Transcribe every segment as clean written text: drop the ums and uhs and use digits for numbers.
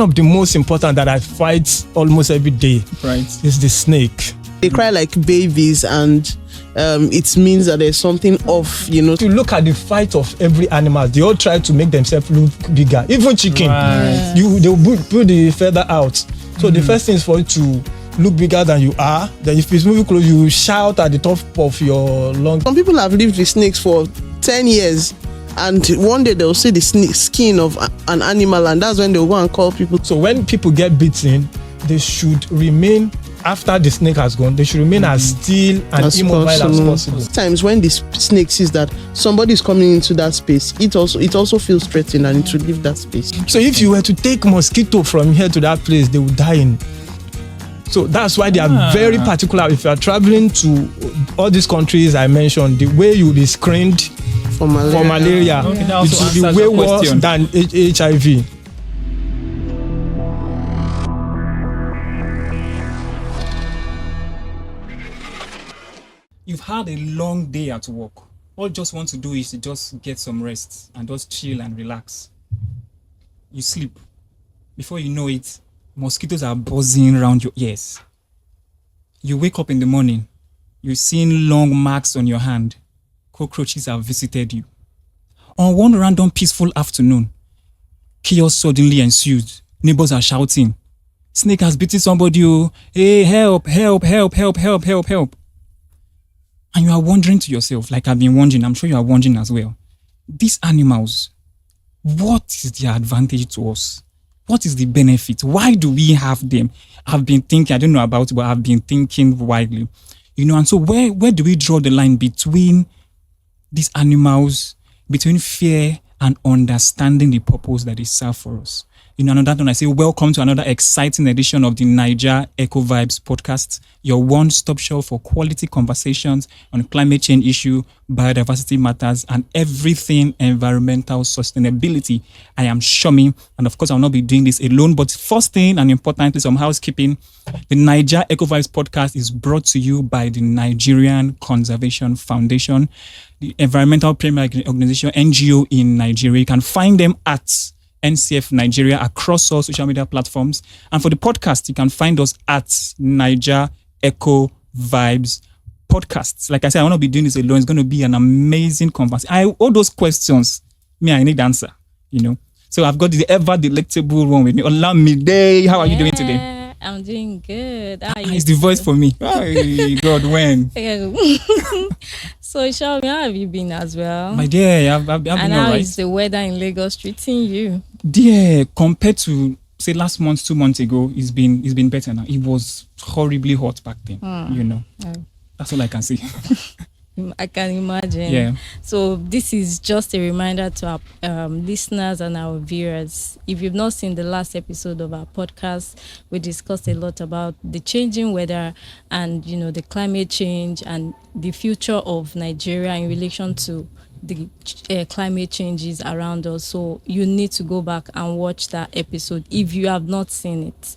One of the most important that I fight almost every day is the snake. They cry like babies, and it means that there's something off, you know. If you look at the fight of every animal, they all try to make themselves look bigger. Even chicken, they'll put the feather out. So the first thing is for you to look bigger than you are. Then if it's moving close, you shout at the top of your lungs. Some people have lived with snakes for 10 years. And one day they'll see the skin of an animal, and that's when they'll go and call people. So when people get bitten, they should remain, after the snake has gone, they should remain as still and immobile as possible. Sometimes when the snake sees that somebody is coming into that space, it also feels threatened, and it will leave that space. So if you were to take mosquito from here to that place, they would die in. So that's why they are very particular. If you are traveling to all these countries I mentioned, the way you will be screened for malaria, it will be way worse than HIV. You've had a long day at work. All you just want to do is to just get some rest and just chill and relax. You sleep. Before you know it, mosquitoes are buzzing around your ears. You wake up in the morning, you're seeing long marks on your hand. Cockroaches have visited you. On one random peaceful afternoon, chaos suddenly ensued. Neighbors are shouting, "Snake has bitten somebody, oh. Hey, help, help, help, help, help, help, help." And you are wondering to yourself, like I've been wondering, I'm sure you are wondering as well, these animals, what is their advantage to us? What is the benefit? Why do we have them? I've been thinking, I don't know about it, but I've been thinking widely. You know, and so where do we draw the line between these animals, between fear and understanding the purpose that they serve for us? You know, on that one, I say, welcome to another exciting edition of the Naija Eco Vibes Podcast, your one-stop shop for quality conversations on climate change issue, biodiversity matters, and everything environmental sustainability. I am Shomi, and of course, I'll not be doing this alone. But first thing, and importantly, some housekeeping, the Naija Eco Vibes Podcast is brought to you by the Nigerian Conservation Foundation, the environmental premier organization, NGO in Nigeria. You can find them at NCF Nigeria across all social media platforms. And for the podcast, you can find us at Naija Eco Vibes Podcast. Like I said, I want to be doing this alone. It's going to be an amazing conversation. All those questions, I need answer, you know. So I've got the ever delectable one with me. Olamide, how are you doing today? I'm doing good. It's the voice for me. Hey, God, when? So, Shami, how have you been as well? My dear, I've been all right. And how is the weather in Lagos treating you? Dear, compared to, say, last month, 2 months ago, it's been better now. It was horribly hot back then, you know. That's all I can say. I can imagine. Yeah. So this is just a reminder to our listeners and our viewers. If you've not seen the last episode of our podcast, we discussed a lot about the changing weather and, you know, the climate change and the future of Nigeria in relation to the climate changes around us. So you need to go back and watch that episode if you have not seen it.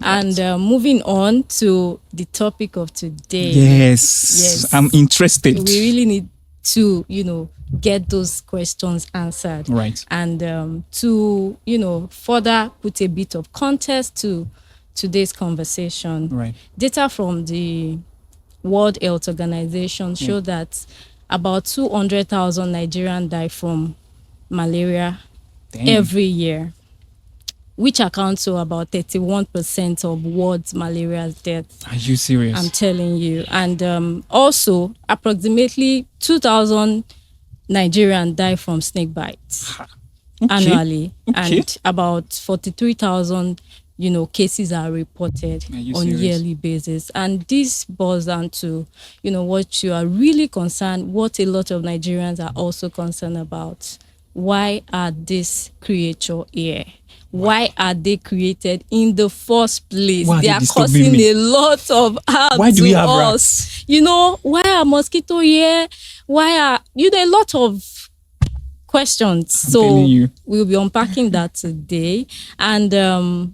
And moving on to the topic of today. Yes. I'm interested. We really need to, you know, get those questions answered. Right. And to, you know, further put a bit of context to today's conversation. Right. Data from the World Health Organization show that about 200,000 Nigerians die from malaria every year, which accounts to about 31% of world's malaria deaths. Are you serious? I'm telling you. And also, approximately 2,000 Nigerians die from snake bites annually. Okay. And about 43,000 cases are reported on yearly basis. And this boils down to, what you are really concerned, what a lot of Nigerians are also concerned about. Why are these creatures here? Why are they created in the first place? They are causing a lot of harm Why do to we have us. Rats? Why are mosquitoes here? Why are, a lot of questions. So we'll be unpacking that today. And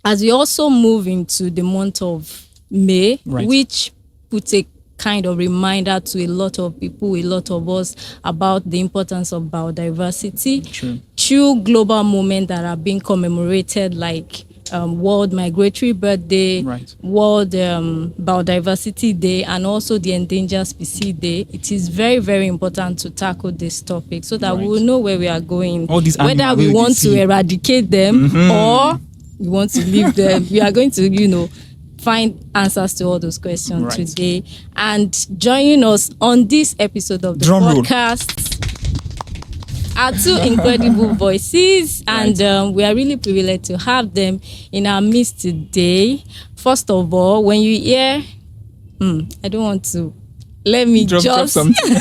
as we also move into the month of May, which puts a kind of reminder to a lot of people, a lot of us, about the importance of biodiversity. True. two global moments that are being commemorated, like World Migratory Bird Day, Right. World Biodiversity Day, and also the Endangered Species Day, it is very, very important to tackle this topic so that we Right. will know where we are going. All these whether animals we wey want you to see. eradicate them or we want to leave them. We are going to, find answers to all those questions Right. today. And joining us on this episode of the Drum roll. podcast are two incredible voices, and we are really privileged to have them in our midst today. First of all, when you hear, I don't want to. Let me Drop just. something.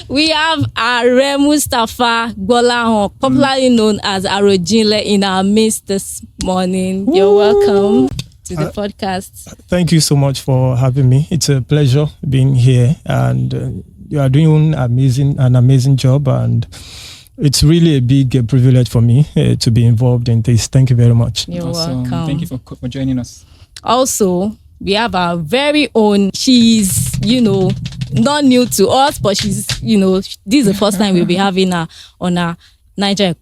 We have Are Mustafa Gbolahan, popularly known as Arojinle, in our midst this morning. You're welcome to the podcast. Thank you so much for having me. It's a pleasure being here, and you are doing an amazing job, and it's really a big privilege for me to be involved in this. Thank you very much. You're Awesome. welcome. Thank you for joining us. Also, we have our very own. She's, not new to us, but she's, this is the first time we'll be having her on our Naija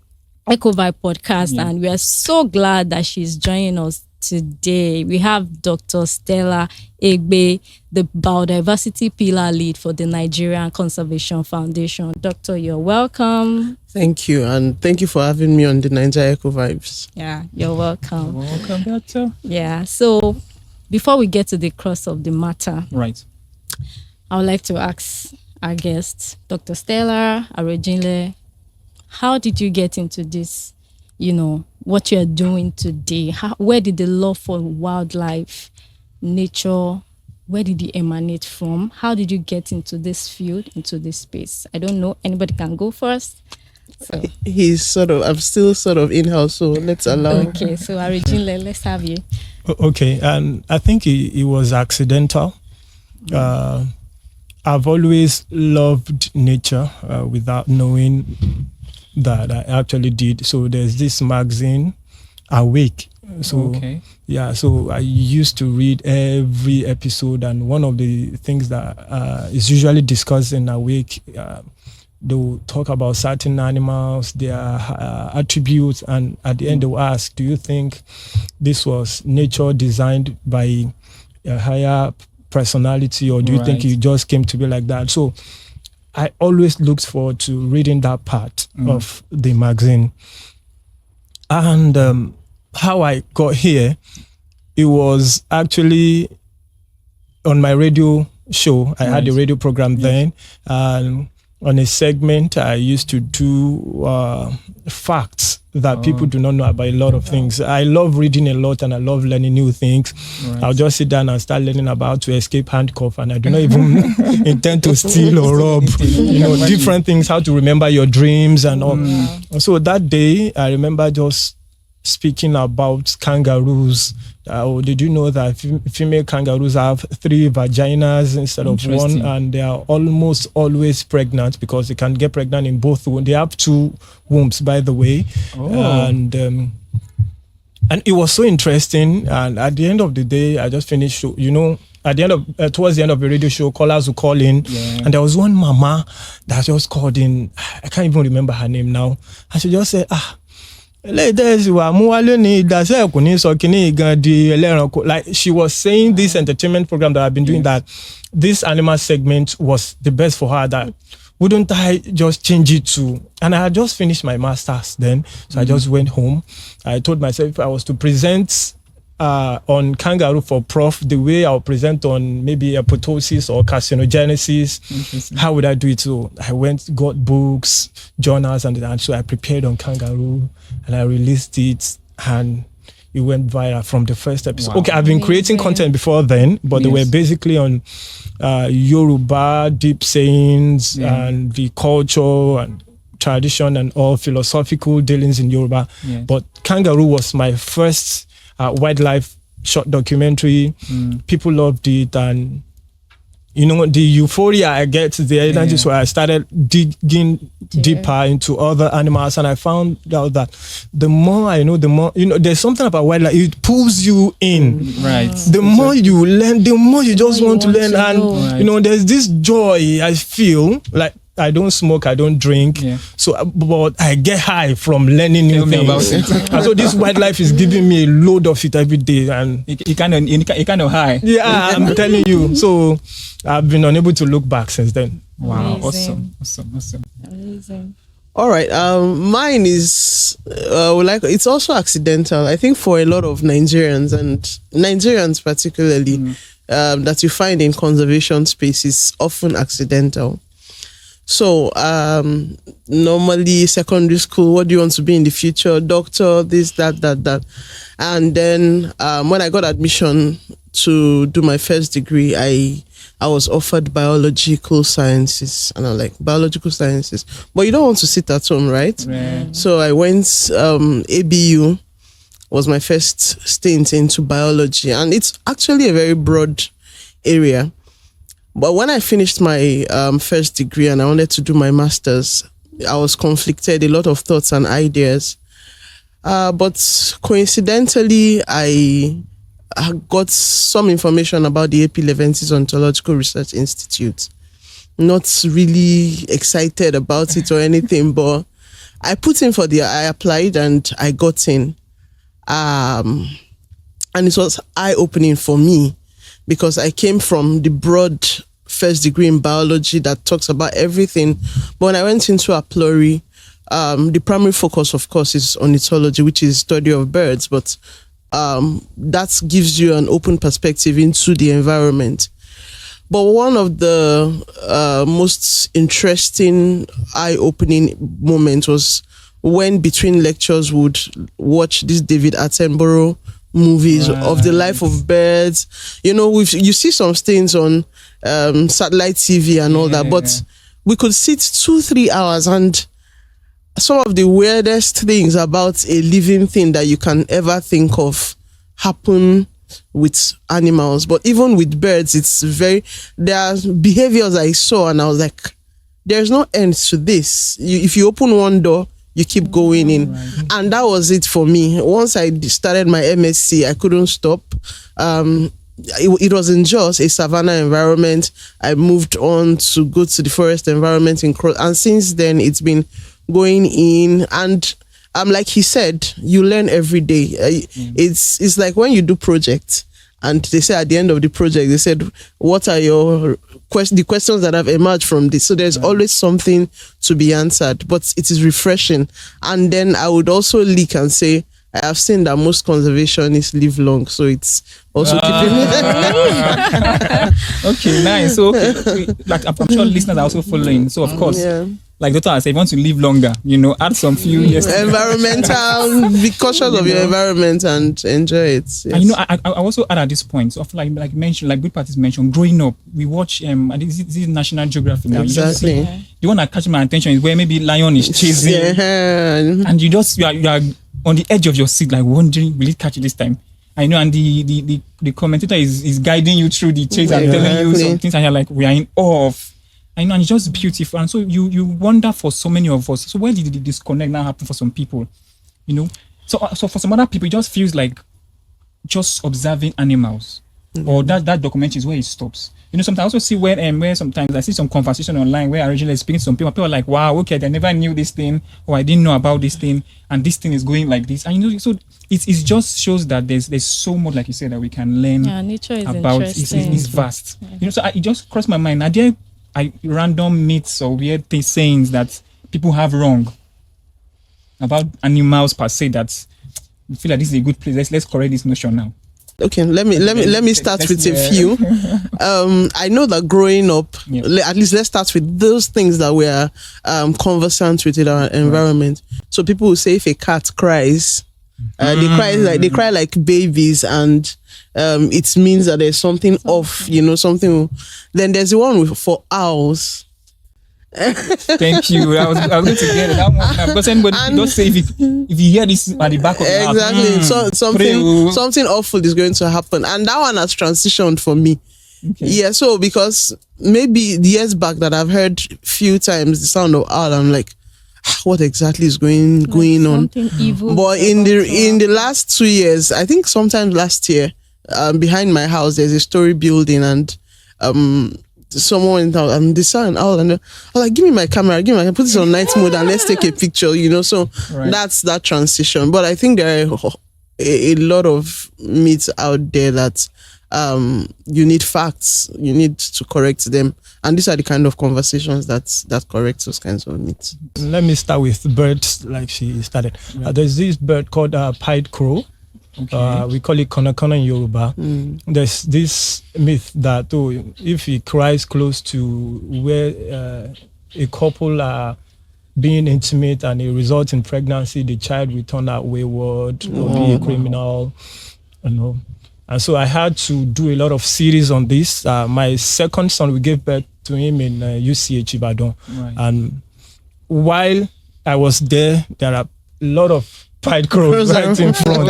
Eco Vibes Podcast, Yeah. and we are so glad that she's joining us today. We have Dr. Stella Egbe, the Biodiversity Pillar Lead for the Nigerian Conservation Foundation. Doctor, you're welcome. Thank you, and thank you for having me on the Naija Eco Vibes. Yeah, you're welcome. Welcome, Doctor. Yeah, so before we get to the crux of the matter, Right. I would like to ask our guest, Dr. Stella Arojinle, how did you get into this, what you're doing today? Where did the love for wildlife, nature, where did it emanate from? How did you get into this field, into this space? I don't know. Anybody can go first. So, I'm still sort of in-house, so let's allow. okay, so Arojinle, let's have you. Okay, and I think it was accidental. I've always loved nature without knowing that I actually did. So there's this magazine, Awake. So Okay. yeah, so I used to read every episode, and one of the things that is usually discussed in Awake, they will talk about certain animals, their attributes, and at the end they will ask, do you think this was nature designed by a higher personality, or do you think Right. it just came to be like that? So I always looked forward to reading that part of the magazine. And how I got here, it was actually on my radio show. I had a radio program then, and on a segment I used to do facts that people do not know about a lot of things. I love reading a lot, and I love learning new things. Right. I'll just sit down and start learning about how to escape handcuff, and I do not even intend to steal or rob, different things, how to remember your dreams and all. So that day I remember just speaking about kangaroos. Did you know that female kangaroos have 3 vaginas instead of 1, Interesting. and they are almost always pregnant because they can get pregnant in both wombs. They have 2 wombs, by the way. And it was so interesting. And at the end of the day, I just finished, at the end of towards the end of the radio show, callers would call in, and there was one mama that just called in. I can't even remember her name now. And she just said, like she was saying this entertainment program that I've been doing, that this animal segment was the best for her, that wouldn't I just change it to, and I had just finished my master's then, so I just went home. I told myself if I was to present on kangaroo for prof, the way I'll present on maybe apoptosis or carcinogenesis, how would I do it? So I got books, journals, and so I prepared on kangaroo, and I released it, and it went viral from the first episode. Wow. Okay, I've been creating content before then, but they were basically on Yoruba, deep sayings, and the culture and tradition and all philosophical dealings in Yoruba. Yes. But kangaroo was my first wildlife short documentary. People loved it, and the euphoria I get there, that is why I started digging deeper into other animals, and I found out that the more I know, the more there's something about wildlife, it pulls you in. Right. The more you learn, the more you just want to learn, and know. there's this joy I feel, like I don't smoke, I don't drink. Yeah. So, but I get high from learning new Tell me about things. it. And so this wildlife is giving me a load of it every day. And You kind of high. yeah, I'm telling you. So I've been unable to look back since then. Wow, Amazing. awesome. Amazing. All right. Mine is it's also accidental. I think for a lot of Nigerians and Nigerians particularly, that you find in conservation spaces often accidental. So normally secondary school, what do you want to be in the future? Doctor, this, that. And then when I got admission to do my first degree, I was offered biological sciences, and I'm like, biological sciences, but you don't want to sit at home, right? So I went, ABU was my first stint into biology, and it's actually a very broad area. But when I finished my first degree and I wanted to do my master's, I was conflicted, a lot of thoughts and ideas. But coincidentally, I got some information about the AP Leventis Ontological Research Institute. Not really excited about it or anything, but I applied and I got in. And it was eye-opening for me because I came from the broad first degree in biology that talks about everything. But when I went into a pluri, the primary focus, of course, is ornithology, which is study of birds, but that gives you an open perspective into the environment. But one of the most interesting, eye-opening moments was when between lectures would watch this David Attenborough movies of the life of birds. You know, you see some things on satellite TV and all that, but we could sit 2-3 hours, and some of the weirdest things about a living thing that you can ever think of happen with animals. But even with birds, there are behaviors I saw and I was like, there's no end to this. If you open one door, you keep going in. And that was it for me. Once I started my MSc, I couldn't stop. It wasn't just a savanna environment. I moved on to go to the forest environment and since then it's been going in, and like he said, you learn every day. It's like when you do projects and they say at the end of the project, they said, what are the questions that have emerged from this? So there's always something to be answered, but it is refreshing. And then I would also leak and say, I have seen that most conservationists live long, so it's also keeping me. Okay, nice. So, like, I'm sure listeners are also following. So, of course, like Dr. I said, if you want to live longer, add some few years. Environmental, be cautious of your environment and enjoy it. Yes. And I also add at this point, so like good parties mentioned, growing up, we watch, this is National Geographic now. Exactly. The one that catches my attention is where maybe lion is chasing, and you are on the edge of your seat, like wondering, will it catch it this time? I know, and the commentator is guiding you through the chase and telling you some things, and you're like, we are in awe of. I know, and it's just beautiful. And so you wonder for so many of us. So where did the disconnect now happen for some people? So for some other people, it just feels like just observing animals, or that documentary is where it stops. Sometimes I also see where sometimes I see some conversation online where I originally speaking to some people are like, wow, okay, they never knew this thing, or I didn't know about this thing, and this thing is going like this. And so it just shows that there's so much, like you said, that we can learn nature is about. It's vast. So it just crossed my mind. Are there random myths or weird sayings that people have wrong about animals per se that you feel like this is a good place? Let's correct this notion now. Okay, let me start with a few. I know that growing up, at least let's start with those things that we're conversant with in our environment. So people will say if a cat cries, they cry like babies, and it means that there's something off, something. Then there's the one for owls. Thank you. I was going to get that one because anybody don't say if you hear this at the back of the house, so something awful is going to happen, and that one has transitioned for me. Okay. Yeah, so because maybe years back that I've heard few times the sound of owl, I'm like, what exactly is going on? Evil, but in the last 2 years, I think sometime last year, behind my house there's a story building, and someone went out and they saw an owl and I was like, give me my camera, put this on night mode and let's take a picture, So that's that transition. But I think there are a lot of myths out there that you need facts, you need to correct them. And these are the kind of conversations that correct those kinds of myths. Let me start with birds, like she started. There's this bird called pied crow. Okay. We call it kono in Yoruba. There's this myth that if it cries close to where a couple are being intimate and it results in pregnancy, the child will turn out wayward or be a criminal, And so I had to do a lot of series on this. My second son, we gave birth to him in UCH Ibadan. Right. And while I was there are a lot of pied crows right in front.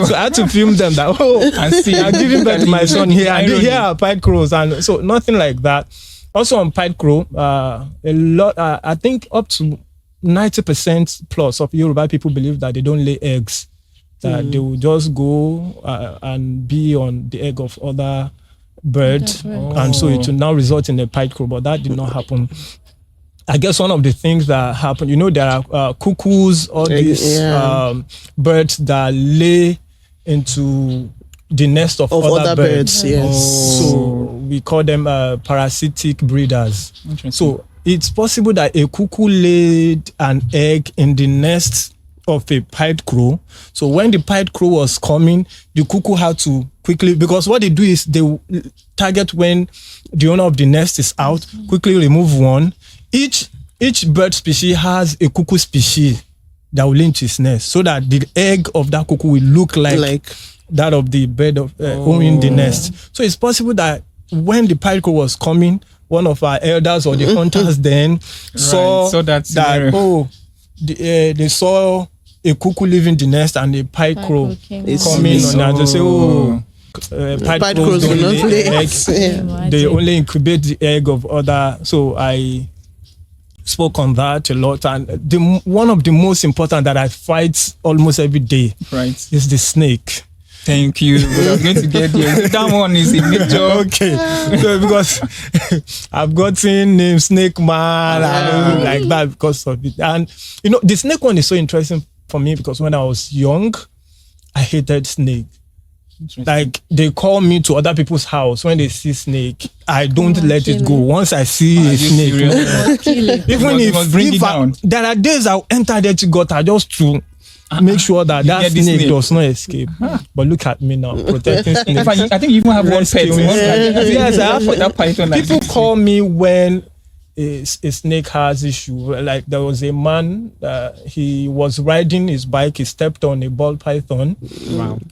So I had to film them and see, I'm giving birth to my son here, and here are pied crows. And so nothing like that. Also on pied crow, a lot, I think up to 90% plus of Yoruba people believe that they don't lay eggs. That they will just go and be on the egg of other birds. And so it will now result in a pied crow, but that did not happen. I guess one of the things that happen, there are cuckoos, all these birds that lay into the nest of other birds. Yes. So we call them parasitic breeders. So it's possible that a cuckoo laid an egg in the nest of a pied crow. So when the pied crow was coming, the cuckoo had to quickly, because what they do is they target when the owner of the nest is out, quickly remove one. Each bird species has a cuckoo species that will lay into its nest, so that the egg of that cuckoo will look like that of the bird of owning the nest. So it's possible that when the pied crow was coming, one of our elders or the hunters then saw that they saw a cuckoo leaving the nest and a pied crow coming on, and they say, pied crows don't lay eggs. They only incubate the egg of other. So I spoke on that a lot, and one of the most important that I fight almost every day is the snake. Thank you. We are going to get there. That one is a major. Okay. So because I've gotten named Snake Man and like that because of it. And the snake one is so interesting for me because when I was young, I hated snake. Like they call me to other people's house when they see snake. I don't let it go. Once I see a snake, even if there are days I'll enter there to gutter just to make sure that snake does not escape. But look at me now, protecting snakes. I think you even have one pet. Yes, I have that python. People call me when a snake has issue. Like there was a man, he was riding his bike, he stepped on a ball python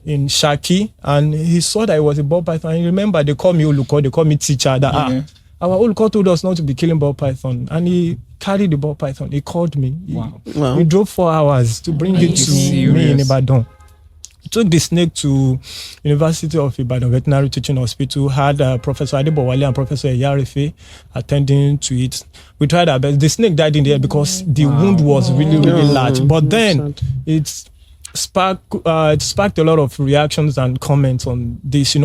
in Shaki, and he saw that it was a ball python. And remember, they call me Oluko, they call me teacher. That our Oluko told us not to be killing ball python, and he carried the ball python. He called me. We drove 4 hours to bring it to me in Ibadan. Took the snake to University of Ibadan Veterinary Teaching Hospital, had Professor Adebowale and Professor Eyarefe attending to it. We tried our best. The snake died in the air because the wound was really, really large. But then it sparked a lot of reactions and comments on this.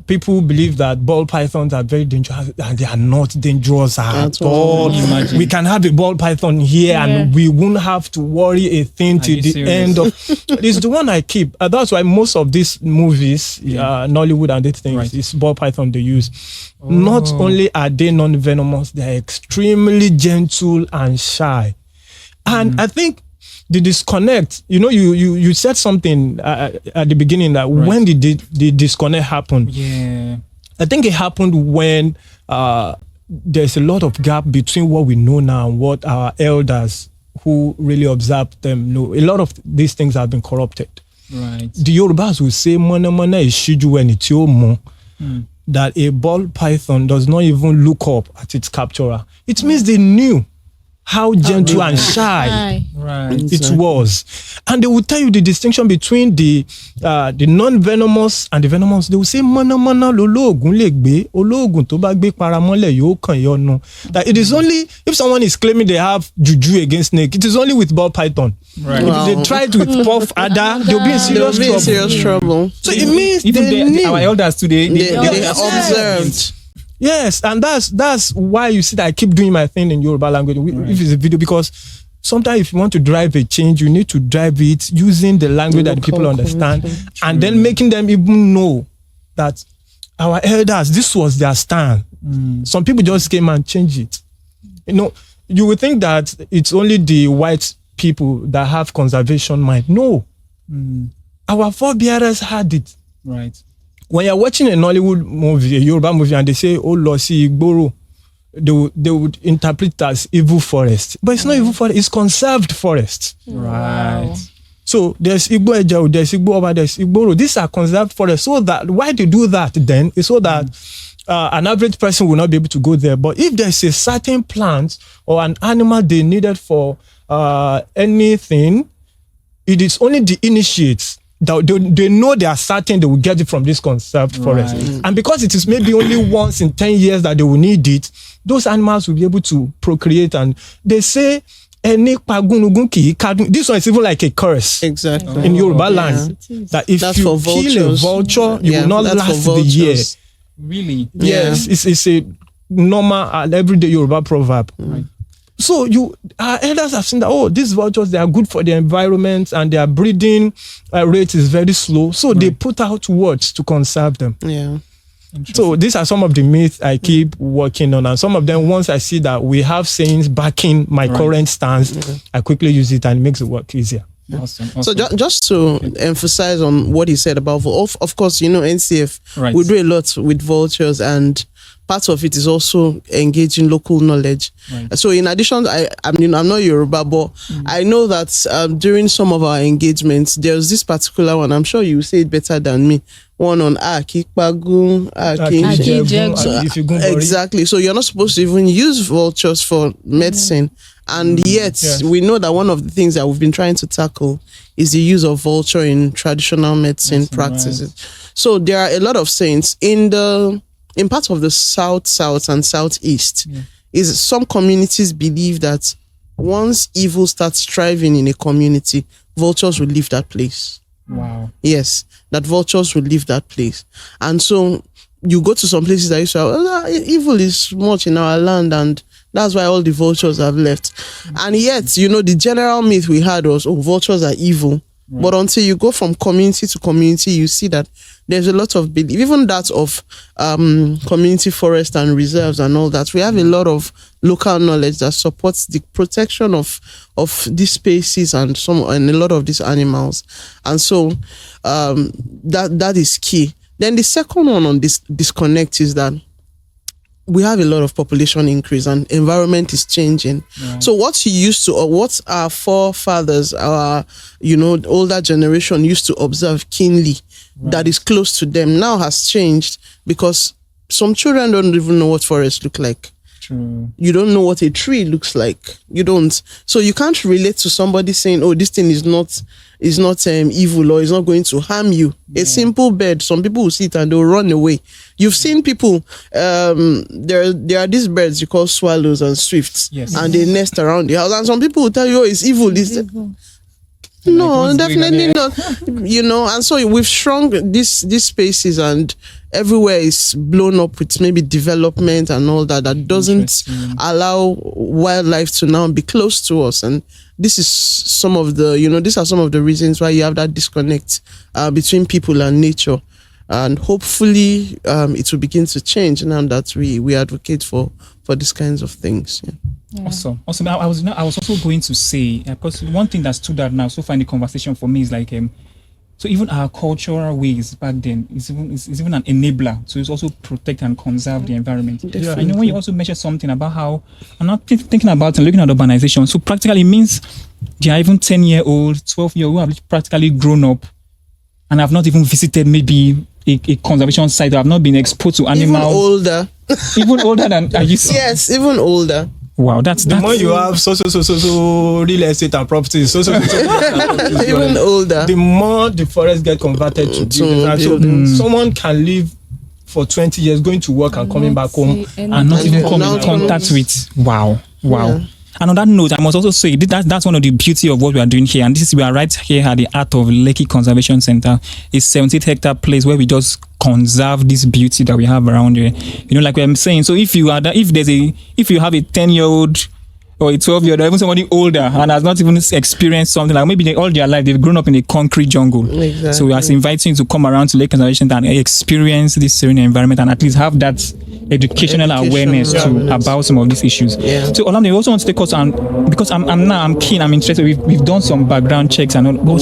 People believe that ball pythons are very dangerous, and they are not dangerous at all. We can have a ball python here and we won't have to worry a thing till the end of. It's the one I keep. That's why most of these movies, Nollywood and these things, is ball python they use. Not only are they non-venomous, they are extremely gentle and shy. And I think the disconnect, you said something at the beginning that when did the disconnect happen? Yeah. I think it happened when there's a lot of gap between what we know now and what our elders who really observed them know. A lot of these things have been corrupted. Right. The Yorubas will say, "Mana is shiju when it's your mo." That a ball python does not even look up at its capturer. It means they knew how gentle and shy it was. And they will tell you the distinction between the non-venomous and the venomous. They will say, mana lologun legbe, ologun to ba gbe paramole yo kan yo no. That it is only, if someone is claiming they have juju against snake, it is only with ball python. Right. If they try it with puff adder, they'll be in serious trouble. So it means even our elders today, they observed. Yes, and that's why you see that I keep doing my thing in Yoruba language. If it's a video, because sometimes if you want to drive a change, you need to drive it using the language that people understand, and then making them even know that our elders, this was their stand. Some people just came and changed it. You would think that it's only the white people that have conservation mind. No. Our forebears had it. Right. When you're watching a Nollywood movie, a Yoruba movie, and they say, oh, Losi Igboro, they would interpret it as evil forest. But it's not evil forest, it's conserved forest. Right. So there's Igbo Ejao, there's Igbo Oba, there's Igboro. These are conserved forests. So that, why they do that then is so that an average person will not be able to go there. But if there's a certain plant or an animal they needed for anything, it is only the initiates that they know they are certain they will get it from this conserved forest. And because it is maybe only once in 10 years that they will need it, those animals will be able to procreate. And they say, this one is even like a curse. Exactly. In Yoruba land. That if That's you kill a vulture, you will not last the year. Really? Yes, it's a normal everyday Yoruba proverb. Right. So our elders have seen that, these vultures, they are good for the environment and their breeding rate is very slow. So they put out words to conserve them. Yeah. So these are some of the myths I keep working on. And some of them, once I see that we have sayings backing my current stance, I quickly use it and it makes the work easier. Awesome. So just to emphasize on what he said about, of course, NCF, we do a lot with vultures, and part of it is also engaging local knowledge. Right. So in addition, I'm not Yoruba, but I know that during some of our engagements, there's this particular one, I'm sure you say it better than me, one on Akikpagun, exactly. So you're not supposed to even use vultures for medicine. And yet, we know that one of the things that we've been trying to tackle is the use of vulture in traditional medicine practices. Right. So there are a lot of sayings in parts of the south and southeast. Is some communities believe that once evil starts thriving in a community, vultures will leave that place. Wow. Yes, that vultures will leave that place. And so you go to some places that you say, evil is much in our land, and that's why all the vultures have left. And yet, the general myth we had was, vultures are evil. Right. But until you go from community to community, you see that there's a lot of belief, even that of community forest and reserves and all that. We have a lot of local knowledge that supports the protection of these species and a lot of these animals. And so that is key. Then the second one on this disconnect is that we have a lot of population increase and environment is changing. Right. So what what our forefathers, our older generation used to observe keenly, that is close to them, now has changed, because some children don't even know what forests look like. True. You don't know what a tree looks like. You don't. So you can't relate to somebody saying, this thing is not evil or is not going to harm you. Yeah. A simple bird, some people will see it and they'll run away. You've seen people, there are these birds you call swallows and swifts, and they nest around the house. And some people will tell you, it's evil. No, definitely not. And so we've shrunk these spaces, and everywhere is blown up with maybe development and all that doesn't allow wildlife to now be close to us. And this is some of the, these are some of the reasons why you have that disconnect between people and nature. And hopefully it will begin to change now that we advocate for these kinds of things. Yeah. Yeah. Awesome. I was also going to say, because one thing that stood out now so far in the conversation for me is like, so even our cultural ways back then is even an enabler to also protect and conserve the environment. Definitely. I know when you also mentioned something about how I'm not thinking about and looking at urbanization. So practically it means there are even 10-year-old, 12-year-old who have practically grown up and have not even visited maybe a conservation site. Have not been exposed to animals. Even older than are you? Yes, even older. Wow, that's the more you have so real estate and properties, even older, the more the forest get converted to buildings. So someone can live for 20 years going to work and coming back home and not even come in contact with. Wow. Yeah. And on that note, I must also say that's one of the beauty of what we are doing here. And we are right here at the heart of Lekki Conservation Center, a 78-hectare place where we just conserve this beauty that we have around here. You know, like I'm saying, so if you have a 10-year-old or a 12-year-old, or even somebody older and has not even experienced something, like maybe all their life they've grown up in a concrete jungle. Exactly. So we are inviting you to come around to Lake Conservation and experience this serene environment and at least have that educational awareness about some of these issues. Yeah. So Olamide, we also want to take us on, because I'm keen, I'm interested. We've done some background checks and all, but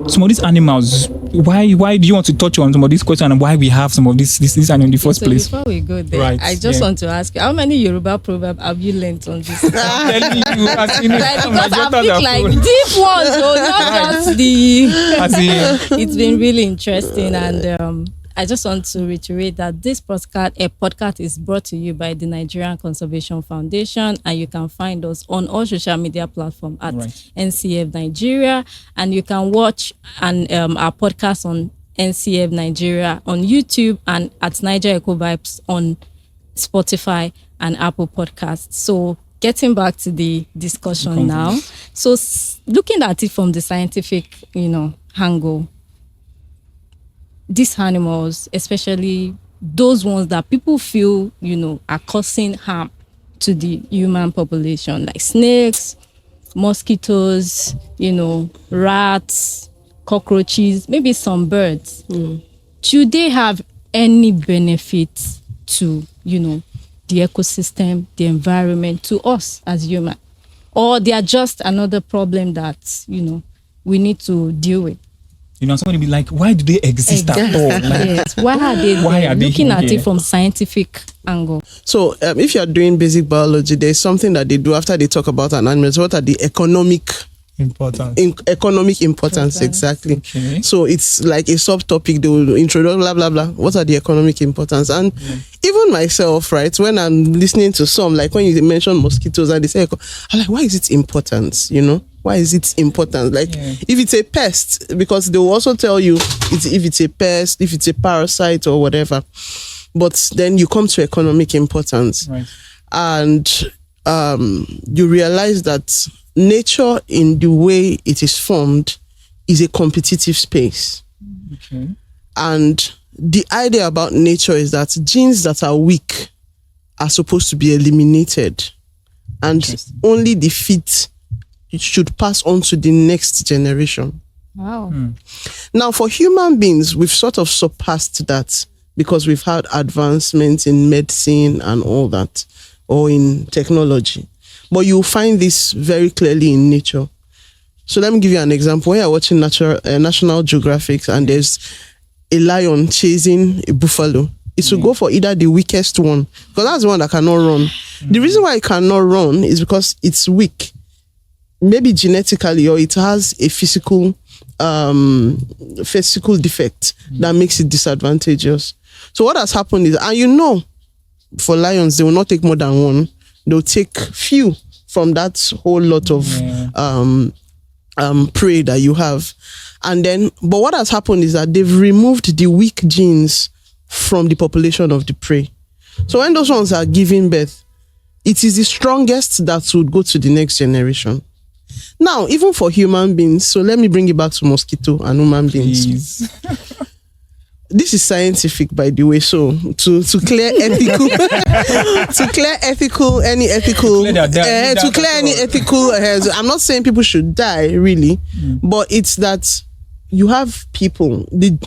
some of these animals, why do you want to touch on some of these questions and why we have some of these animals in the first place? Before we go there, Right, I just want to ask you, how many Yoruba proverbs have you learnt on this? I'm telling you, as in, Because my I daughters pick are like full. deep ones, so not just the. As in, It's been really interesting, and I just want to reiterate that this podcast is brought to you by the Nigerian Conservation Foundation, and you can find us on all social media platforms at NCF Nigeria, and you can watch our podcast on NCF Nigeria on YouTube and at Naija Eco Vibes on Spotify and Apple Podcasts. So getting back to the discussion now, so looking at it from the scientific, angle, these animals, especially those ones that people feel, are causing harm to the human population, like snakes, mosquitoes, rats, cockroaches, maybe some birds. Do they have any benefit to, the ecosystem, the environment, to us as humans? Or they are just another problem that, we need to deal with? somebody be like, why do they exist at all? Like, Yes. Why are they looking at it from scientific angle? So if you're doing basic biology, there's something that they do after they talk about an animal. What are the economic importance? Exactly. Okay. So it's like a subtopic. They will introduce blah blah blah. What are the economic importance? And even myself, right, when I'm listening to some, like when you mention mosquitoes and they say, I'm like, why is it important? Why is it important? Like, if it's a pest, because they will also tell you if it's a pest, if it's a parasite or whatever. But then you come to economic importance, right. And you realize that nature, in the way it is formed, is a competitive space. Okay. And the idea about nature is that genes that are weak are supposed to be eliminated, and only the fit should pass on to the next generation. Wow. Now, for human beings, we've sort of surpassed that because we've had advancements in medicine and all that, or in technology. But you'll find this very clearly in nature. So let me give you an example. When you're watching National Geographic and there's a lion chasing a buffalo, it will go for either the weakest one, because that's the one that cannot run. The reason why it cannot run is because it's weak. Maybe genetically, or it has a physical defect that makes it disadvantageous. So what has happened is, and for lions, they will not take more than one. They'll take few from that whole lot of prey that you have. And then, but what has happened is that they've removed the weak genes from the population of the prey. So when those ones are giving birth, it is the strongest that would go to the next generation. Now, even for human beings, so let me bring it back to mosquito and human beings. This is scientific, by the way. So to clear ethical, any ethical, I'm not saying people should die, really, but it's that you have people. The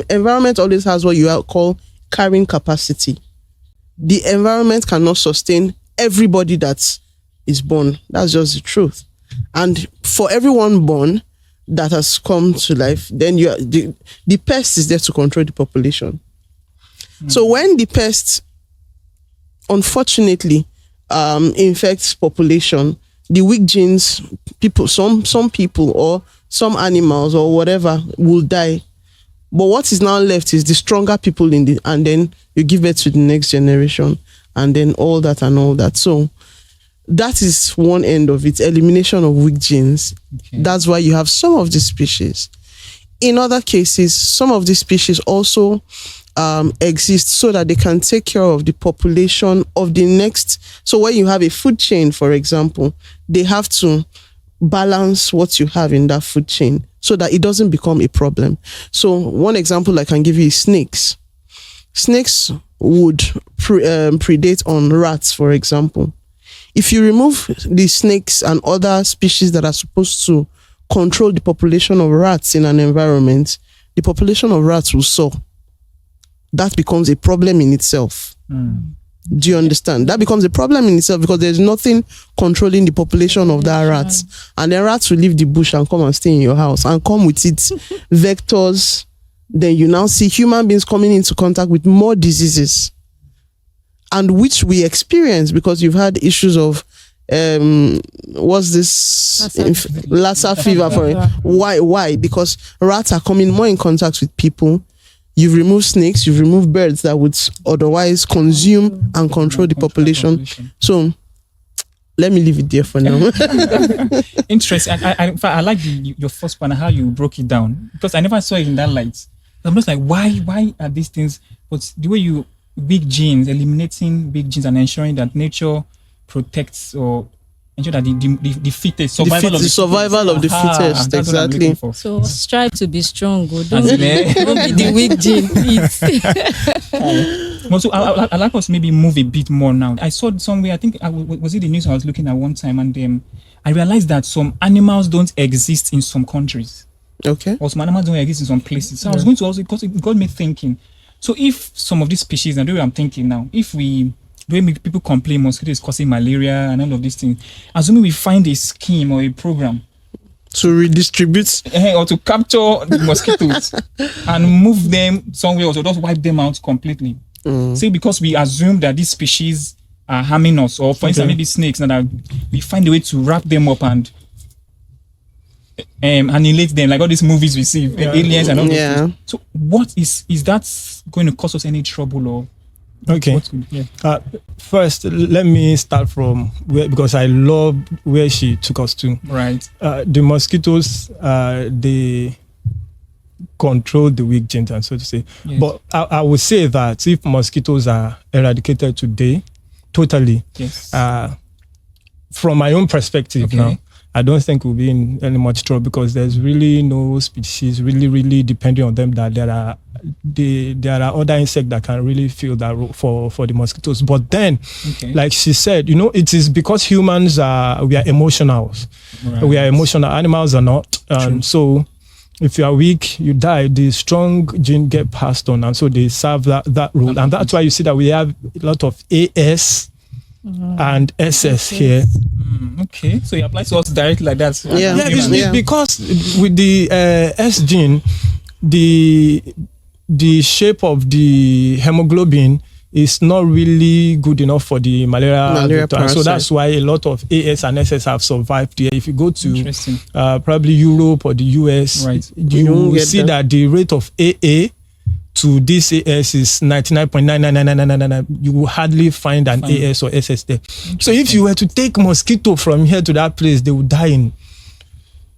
environment always has what you call carrying capacity. The environment cannot sustain everybody that is born. That's just the truth. And for everyone born that has come to life, then the pest is there to control the population. So when the pest, unfortunately, infects population, the weak genes, some people or some animals or whatever will die. But what is now left is the stronger people and then you give birth to the next generation, and then all that and all that. So that is one end of it, elimination of weak genes. Okay. That's why you have some of the species. In other cases, some of the species also exist so that they can take care of the population of the next. So when you have a food chain, for example, they have to balance what you have in that food chain so that it doesn't become a problem. So one example I can give you is snakes. Snakes would predate on rats, for example. If you remove the snakes and other species that are supposed to control the population of rats in an environment, the population of rats will soar. That becomes a problem in itself. Do you understand? That becomes a problem in itself because there's nothing controlling the population of that rats. And the rats will leave the bush and come and stay in your house and come with its vectors. Then you now see human beings coming into contact with more diseases, and which we experience because you've had issues of what's this Lassa fever for why? Because rats are coming more in contact with people. You've removed snakes, you've removed birds that would otherwise consume and control the population. So let me leave it there for now. Interesting. In fact, I like your first one, how you broke it down, because I never saw it in that light. I'm just like, why are these things? But the way you eliminating big genes and ensuring that nature protects or ensure that the fittest, survival of the fittest, exactly. So strive to be strong. Don't be the weak gene. So I like us maybe move a bit more now. I saw somewhere, I think, was it the news I was looking at one time, and I realized that some animals don't exist in some countries. Okay. Or some animals don't exist in some places. So I was going to also, because it got me thinking. So if some of these species, and the way I'm thinking now, if the way people complain mosquitoes causing malaria and all of these things, assuming we find a scheme or a program to redistribute or to capture the mosquitoes and move them somewhere or to just wipe them out completely. Say because we assume that these species are harming us, or for instance maybe snakes, that we find a way to wrap them up and annihilate them, like all these movies we see, aliens and all those things. So what is that going to cause us any trouble or? Okay. First, let me start from where, because I love where she took us to. Right. The mosquitoes, they control the weak genes, and so to say. Yes. But I would say that if mosquitoes are eradicated today, totally, yes. From my own perspective now, I don't think we'll be in any much trouble because there's really no species really depending on them, that there are other insects that can really fill that role for the mosquitoes. But then, like she said, it is because humans we are emotional. Right. We are emotional. Animals are not. So if you are weak, you die. The strong gene get passed on, and so they serve that role. And that's why you see that we have a lot of AS and SS here. Okay, so it applies to us directly like that. It's because with the S gene, the shape of the hemoglobin is not really good enough for the malaria vector. So that's why a lot of AS and SS have survived here. If you go to probably Europe or the US, you will see that the rate of AA to this AS is 99.99999. You will hardly find an AS or SS there. So if you were to take mosquito from here to that place, they would die in.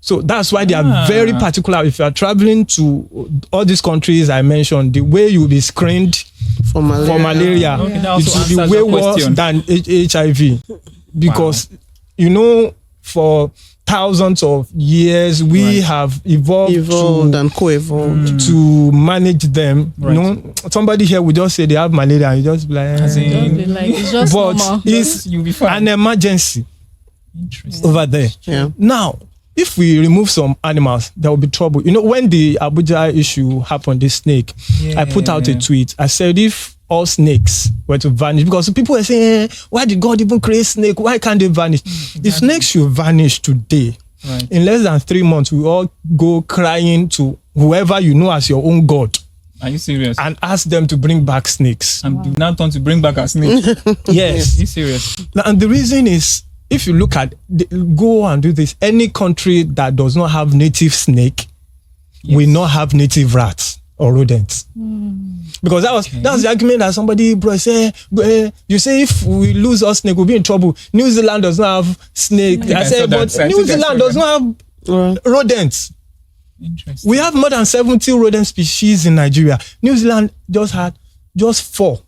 So that's why they are very particular. If you are traveling to all these countries I mentioned, the way you will be screened for malaria, it will be way worse than HIV. Because, for thousands of years, we have evolved and co-evolved to manage them. Somebody here would just say they have malaria, and you just be like, it's just but normal. It's an emergency over there. Yeah. Now, if we remove some animals, there will be trouble. When the Abuja issue happened, this snake, I put out a tweet. I said, if all snakes were to vanish, because people were saying, why did God even create snake? Why can't they vanish? Exactly. If snakes should vanish today, in less than 3 months, we all go crying to whoever you know as your own God. Are you serious? And ask them to bring back snakes. And now turn to bring back a snake. Yes. Are you serious? And the reason is, if you look at, go and do this, any country that does not have native snake will not have native rats or rodents. Because that was the argument that somebody brought. You say if we lose our snake, we'll be in trouble. New Zealand does not have snake. I said, but New Zealand does not have rodents. Interesting. We have more than 70 rodent species in Nigeria. New Zealand just had 4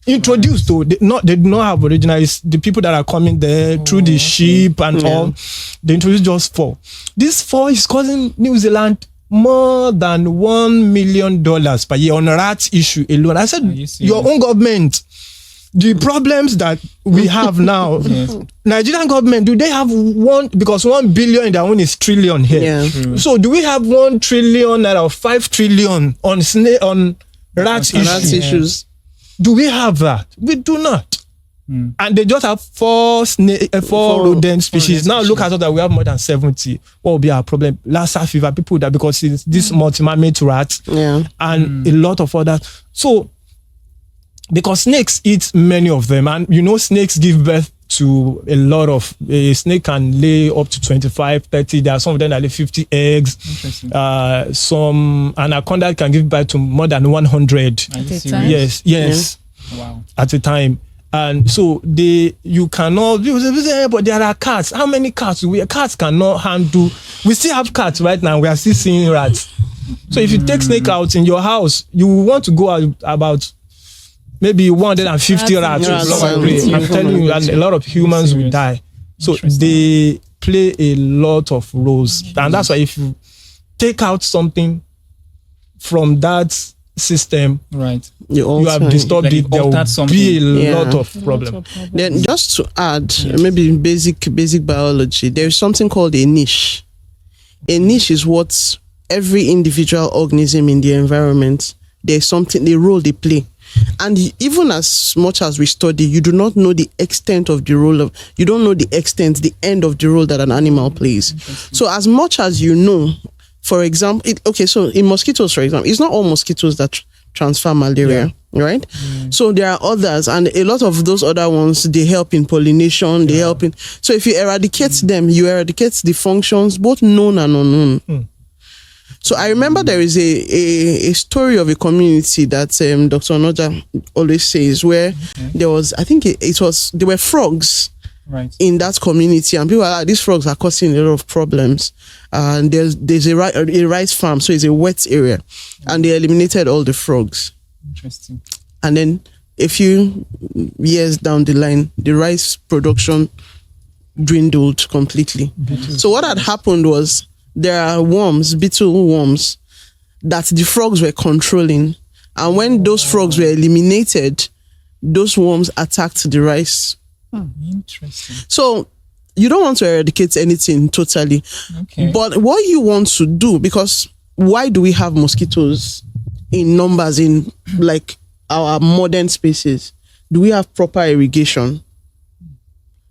introduced. Though they do not have original. It's the people that are coming there through the sheep and all. They introduced just 4. This 4 is causing New Zealand more than $1 million per year on rat issue alone. I said, your own government, the problems that we have now, Nigerian government, do they have one? Because 1 billion in their own is trillion here. Yeah. So do we have 1 trillion out of 5 trillion on rat issues? Do we have that? We do not. And they just have 4 rodent species. Now look at us that we have more than 70. What will be our problem? Lassa fever, people that because it's this multi-mammal rat and a lot of others. So because snakes eat many of them, and snakes give birth to a lot of. A snake can lay up to 25, 30. There are some of them that lay 50 eggs. Some anaconda can give birth to more than 100. At a time? Yes. Wow. At a time. And so you cannot, but there are cats. How many cats? Cats cannot handle. We still have cats right now. We are still seeing rats. So if you take snake out in your house, you want to go out about maybe 150 rats. I'm telling you, and a lot of humans will die. So they play a lot of roles. And that's why if you take out something from that system, right, you have disturbed it, there will be a lot of problem. Then just to add, maybe basic biology, there is something called a niche. A niche is what every individual organism in the environment, there's something, the role they play. And even as much as we study, you do not know the extent of the role you don't know the extent, the end of the role that an animal plays. So as much as you know, for example, so in mosquitoes, for example, it's not all mosquitoes that transfer malaria, right? So there are others, and a lot of those other ones, they help in pollination, they help in. So if you eradicate them, you eradicate the functions, both known and unknown. So I remember there is a story of a community that Dr. Onoja always says, where there was, I think there were frogs. Right. In that community, and people are like, these frogs are causing a lot of problems. And there's a rice farm, so it's a wet area, and they eliminated all the frogs. Interesting. And then a few years down the line, the rice production dwindled completely. So what had happened was there are beetle worms that the frogs were controlling, and when those frogs were eliminated, those worms attacked the rice. Interesting. So you don't want to eradicate anything totally. But what you want to do, because why do we have mosquitoes in numbers in like our modern spaces? Do we have proper irrigation?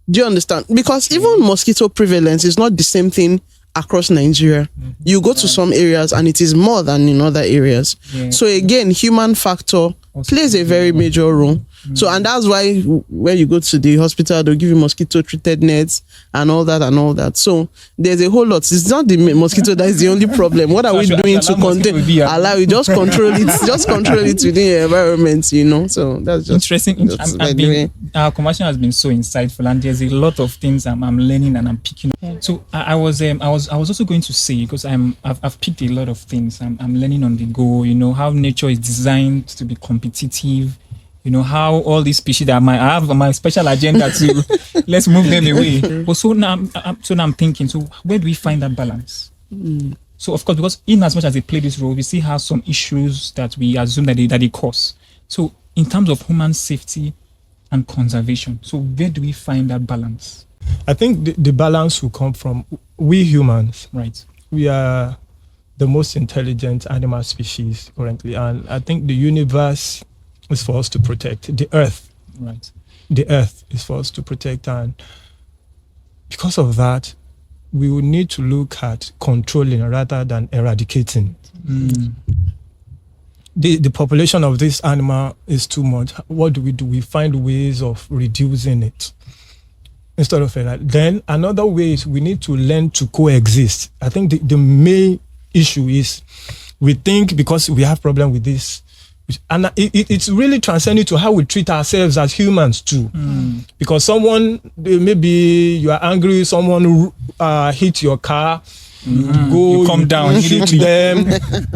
Do you understand? Because even mosquito prevalence is not the same thing across Nigeria. You go to some areas and it is more than in other areas. So again, human factor plays a very major role. So, and that's why when you go to the hospital, they'll give you mosquito treated nets and all that. So there's a whole lot. It's not the mosquito that is the only problem. What are we doing to contain? Allow it, just control it, within your environment, So that's just interesting. Our conversation has been so insightful, and there's a lot of things I'm learning and I'm picking up. So I was also going to say, because I've picked a lot of things. I'm learning on the go. How nature is designed to be competitive. How all these species that I have my special agenda to let's move them away. But so now I'm thinking, so where do we find that balance? So of course, because in as much as they play this role, we still have some issues that we assume that they cause. So in terms of human safety and conservation, so where do we find that balance? I think the balance will come from we humans. Right. We are the most intelligent animal species currently, and I think the universe is for us to protect. The earth. Right. The earth is for us to protect, and because of that, we will need to look at controlling rather than eradicating. The population of this animal is too much. What do? We find ways of reducing it instead of eradicating. Then another way is we need to learn to coexist. I think the main issue is we think because we have problem with this, and it's really transcending to how we treat ourselves as humans too. Because maybe you are angry, someone hit your car, Go, You come down, shoot them,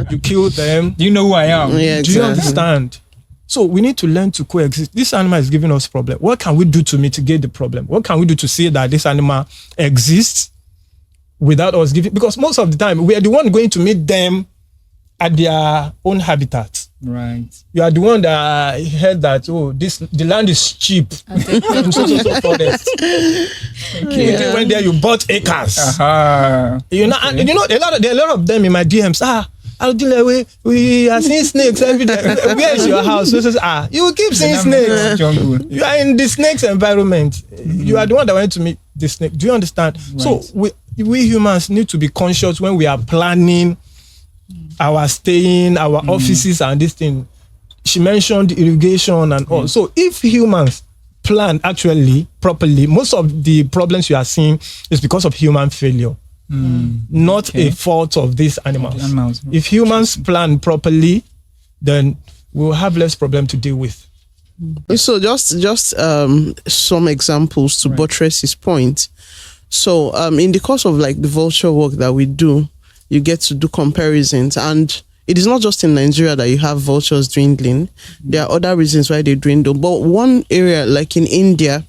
you kill them. Do you know who I am? Yeah, Do you exactly. understand? So we need to learn to coexist. This animal is giving us problem. What can we do to mitigate the problem? What can we do to see that this animal exists without us giving? Because most of the time we are the one going to meet them at their own habitat. Right. You are the one that heard that the land is cheap. so forest. Okay. Yeah. You went there, you bought acres. Aha. You know, and you know there are a lot of them in my DMs. I'll deal we are seeing snakes every day. Where is your house? So, you will keep seeing snakes. Jungle. You are in the snakes environment. You are the one that went to meet the snake. Do you understand? Right. So we humans need to be conscious when we are planning our staying, our offices and this thing. She mentioned irrigation and all. So if humans plan actually properly, most of the problems you are seeing is because of human failure. Not a fault of these animals. If humans plan properly, then we'll have less problem to deal with. So just some examples to buttress his point. So in the course of like the vulture work that we do, you get to do comparisons, and it is not just in Nigeria that you have vultures dwindling. There are other reasons why they dwindle. But one area, like in India,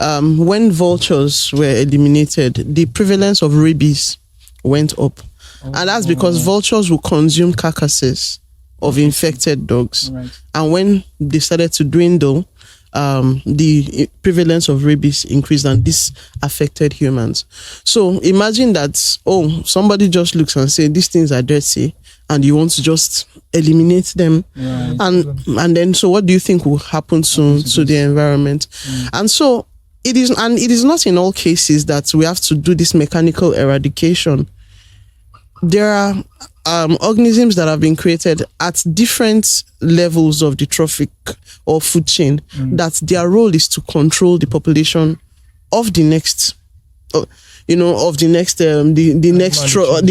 when vultures were eliminated, the prevalence of rabies went up. And that's because vultures will consume carcasses of infected dogs. Right. And when they started to dwindle, the prevalence of rabies increased, and this affected humans. So imagine that, somebody just looks and say these things are dirty, and you want to just eliminate them. Right. And then, so what do you think will happen to the environment? And so it is not in all cases that we have to do this mechanical eradication. There are organisms that have been created at different levels of the trophic or food chain, that their role is to control the population of the next, the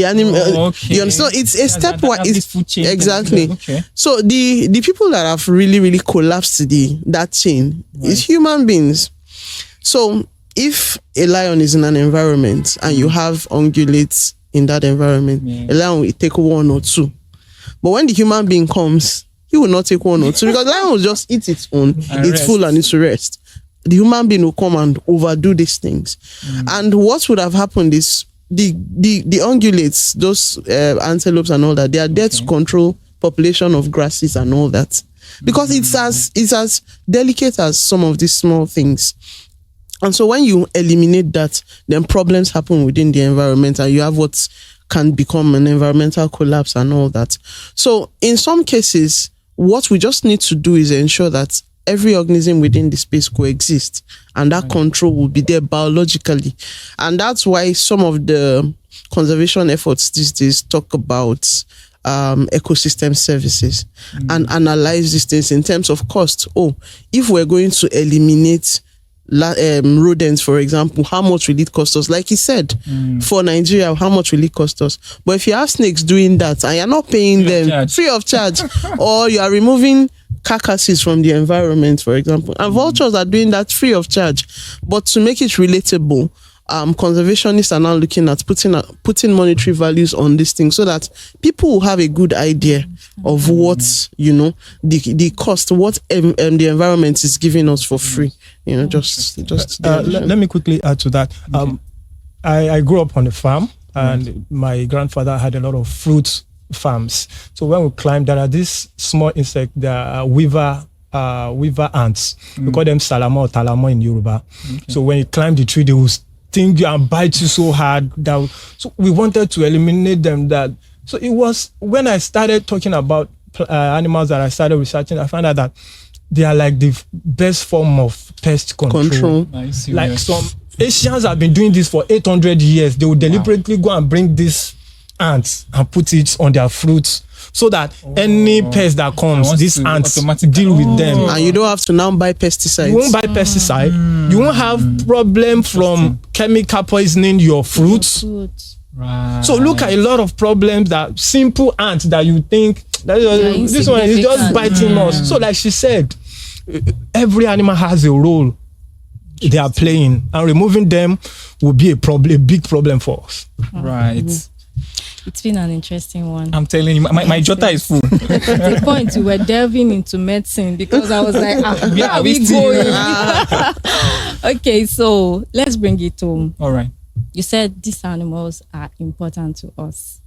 animal. Okay. You understand? It's a stepwise. It's food chain. Exactly. Okay. So the people that have really, really collapsed that chain is human beings. So if a lion is in an environment and you have ungulates in that environment, a lion will take one or two. But when the human being comes, he will not take one or two, because the lion will just eat its own, it's full and it's rest. The human being will come and overdo these things. And what would have happened is the ungulates, those antelopes and all that, they are there to control population of grasses and all that. Because it's as delicate as some of these small things. And so when you eliminate that, then problems happen within the environment, and you have what can become an environmental collapse and all that. So in some cases, what we just need to do is ensure that every organism within the space coexists, and that control will be there biologically. And that's why some of the conservation efforts these days talk about ecosystem services and analyze these things in terms of cost. If we're going to eliminate rodents, for example, how much will it cost us? Like he said, for Nigeria, how much will it cost us? But if you have snakes doing that and you're not paying them free of charge, or you are removing carcasses from the environment, for example, and vultures are doing that free of charge. But to make it relatable, conservationists are now looking at putting monetary values on this thing, so that people will have a good idea of what the cost, what the environment is giving us for free. Let me quickly add to that. I grew up on a farm, and my grandfather had a lot of fruit farms. So when we climb, there are these small insects, they are weaver ants. We call them salama or talama in Yoruba. So when you climb the tree, they will sting you and bite you so hard. So we wanted to eliminate them. So it was when I started talking about animals that I started researching, I found out that they are like the best form of pest control. Like some Asians have been doing this for 800 years. They will deliberately go and bring these ants and put it on their fruits, so that any pest that comes, these ants deal with them. And you don't have to now buy pesticides. You won't buy pesticide. You won't have problem from chemical poisoning your fruits. Right. So look at a lot of problems that simple ants that you think this one is just biting us. So like she said, every animal has a role they are playing, and removing them will be a big problem for us. Right. It's been an interesting one. I'm telling you, my jota is full. At the point we were delving into medicine because I was like, where are we still going? Okay, so let's bring it home. All right. You said these animals are important to us.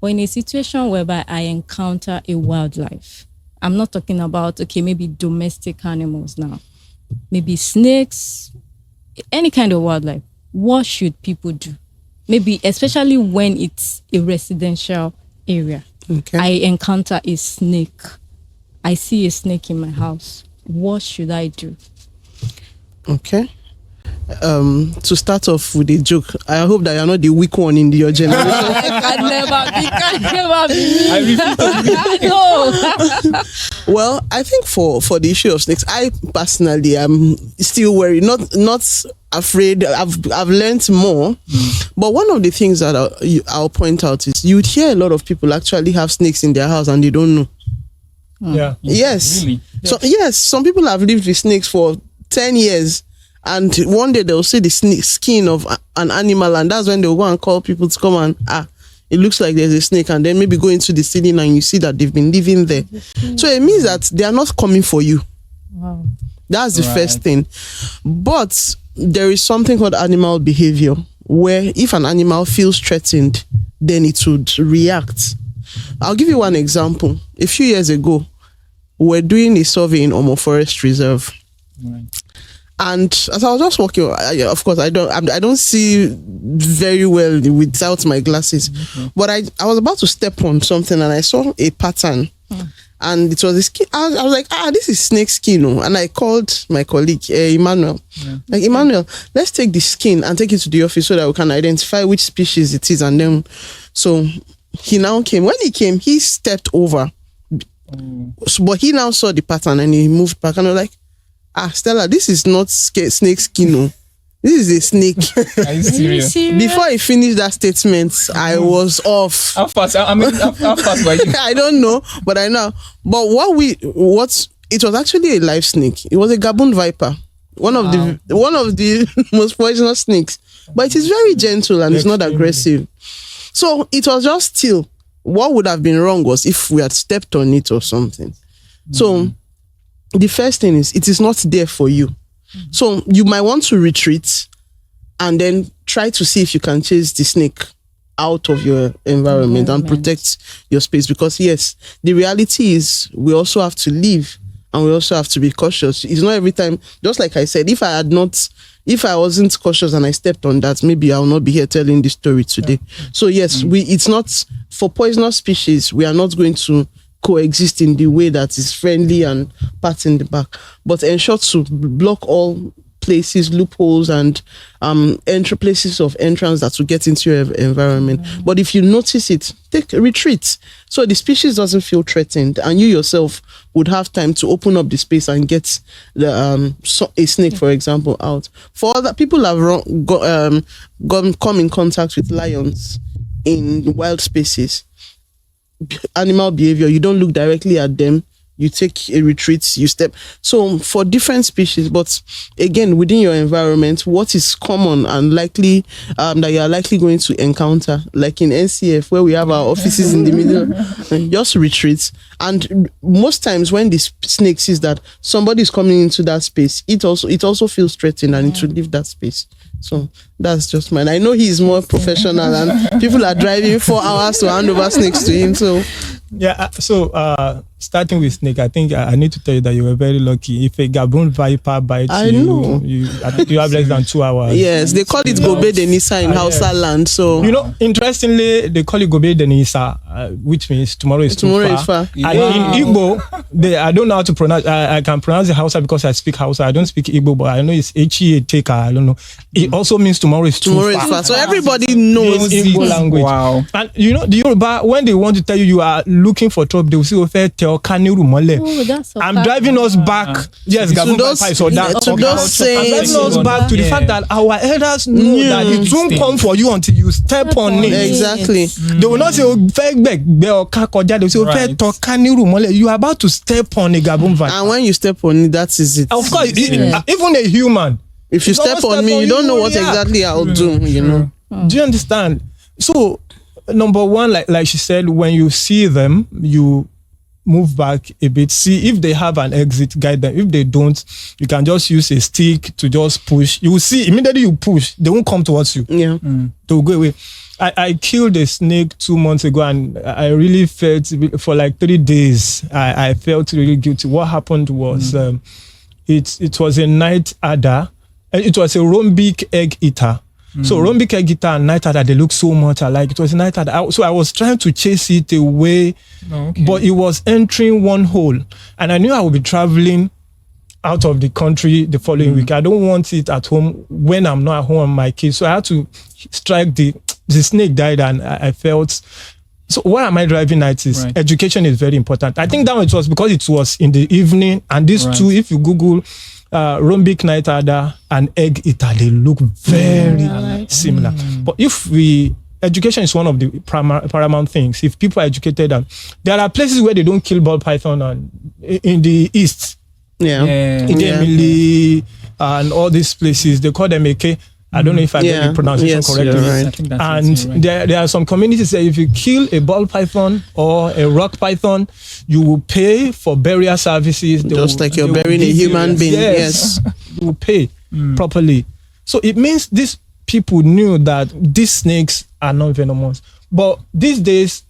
But in a situation whereby I encounter a wildlife, I'm not talking about, maybe domestic animals now, maybe snakes, any kind of wildlife. What should people do? Maybe especially when it's a residential area. Okay. I encounter a snake. I see a snake in my house. What should I do? Okay. To start off with a joke, I hope that you're not the weak one in your generation. Can never be. No. Well, I think for the issue of snakes, I personally am still worried, not afraid. I've learned more, but one of the things that I'll point out is you'd hear a lot of people actually have snakes in their house and they don't know. Yeah. Yes. Really? So yes, some people have lived with snakes for 10 years. And one day they'll see the skin of an animal, and that's when they'll go and call people to come and it looks like there's a snake, and then maybe go into the ceiling and you see that they've been living there. So it means that they are not coming for you. Wow. That's the first thing. But there is something called animal behavior, where if an animal feels threatened, then it would react. I'll give you one example. A few years ago, we're doing a survey in Omo Forest Reserve. Right. And as I was just walking, of course, I don't see very well without my glasses. But I was about to step on something and I saw a pattern. And it was a skin. I was like, this is snake skin. And I called my colleague, Emmanuel. Yeah. Like, Emmanuel, let's take the skin and take it to the office so that we can identify which species it is. And then, so he now came. When he came, he stepped over. But he now saw the pattern and he moved back. And I was like, Stella, this is not snake skin. This is a snake. Are you serious? Before he finished that statement, I was off. How fast? How fast were you? I don't know, but I know. But it was actually a live snake. It was a Gabon viper. One of the most poisonous snakes. But it is very gentle and it's not aggressive. So it was just still. What would have been wrong was if we had stepped on it or something. So the first thing is, it is not there for you. So you might want to retreat and then try to see if you can chase the snake out of your environment and protect your space. Because yes, the reality is we also have to live and we also have to be cautious. It's not every time, just like I said, if I wasn't cautious and I stepped on that, maybe I'll not be here telling this story today. So yes, it's not for poisonous species. We are not going to coexist in the way that is friendly and pat in the back, but ensure to block all places, loopholes, and entry places of entrance that will get into your environment. But if you notice it, take a retreat so the species doesn't feel threatened, and you yourself would have time to open up the space and get the a snake, for example, out. For other people have come in contact with lions in wild spaces. Animal behavior, you don't look directly at them, you take a retreat, you step. So for different species, but again, within your environment, what is common and likely that you are likely going to encounter, like in NCF where we have our offices in the middle, just retreats. And most times when the snake sees that somebody is coming into that space, it also feels threatened and it will leave that space. So that's just mine. I know he's more professional and people are driving 4 hours to hand over snakes to him. So yeah, so starting with snake, I think I need to tell you that you were very lucky. If a Gabon viper bites I know. you have less than 2 hours. Yes, they call it Gobe Denisa in Hausa land. So interestingly, they call it Gobe Denisa, which means tomorrow is too far. Yeah. And in Igbo, I don't know how to pronounce. I can pronounce the Hausa because I speak Hausa. I don't speak Igbo, but I know it's Teka. I don't know. It also means tomorrow is too far. So everybody knows Igbo language. Wow. And the Yoruba, when they want to tell you are looking for trouble, they will say, I'm driving us back. Yes, Gabon viper is on that. To those sayings. I'm driving us back to the fact that our elders know that it won't come for you until you step on it. Exactly. They will not say, they will say, you are about to step on a Gabon viper. And when you step on it, that is it. Of course, even a human, If you step on me, you don't know what exactly I'll do, you know. Do you understand? So, number one, like she said, when you see them, you move back a bit, see if they have an exit, guide them. If they don't, you can just use a stick to just push. You will see immediately you push, they won't come towards you. Yeah. They will go away. I killed a snake 2 months ago, and I really felt for like 3 days. I felt really guilty. What happened was it was a night adder. It was a rhombic egg eater. So rhombic egg eater and night adder, they look so much alike. It was a night adder. So I was trying to chase it away, but it was entering one hole, and I knew I would be traveling out of the country the following week. I don't want it at home when I'm not at home with my kids. So I had to strike the snake died, and I felt. So what am I driving at is education is very important. I think that it was because it was in the evening, and these two, if you Google rhombic night adder and egg eater, they look very similar. But if education is one of the paramount things. If people are educated, and there are places where they don't kill ball python in the east. Idemili and all these places, they call them Eke. I don't know if I get the pronunciation correctly. Right. And there are some communities that if you kill a ball python or a rock python, you will pay for burial services. Just like you're burying a human being. Yes. You will pay properly. So it means these people knew that these snakes are non-venomous. But these days,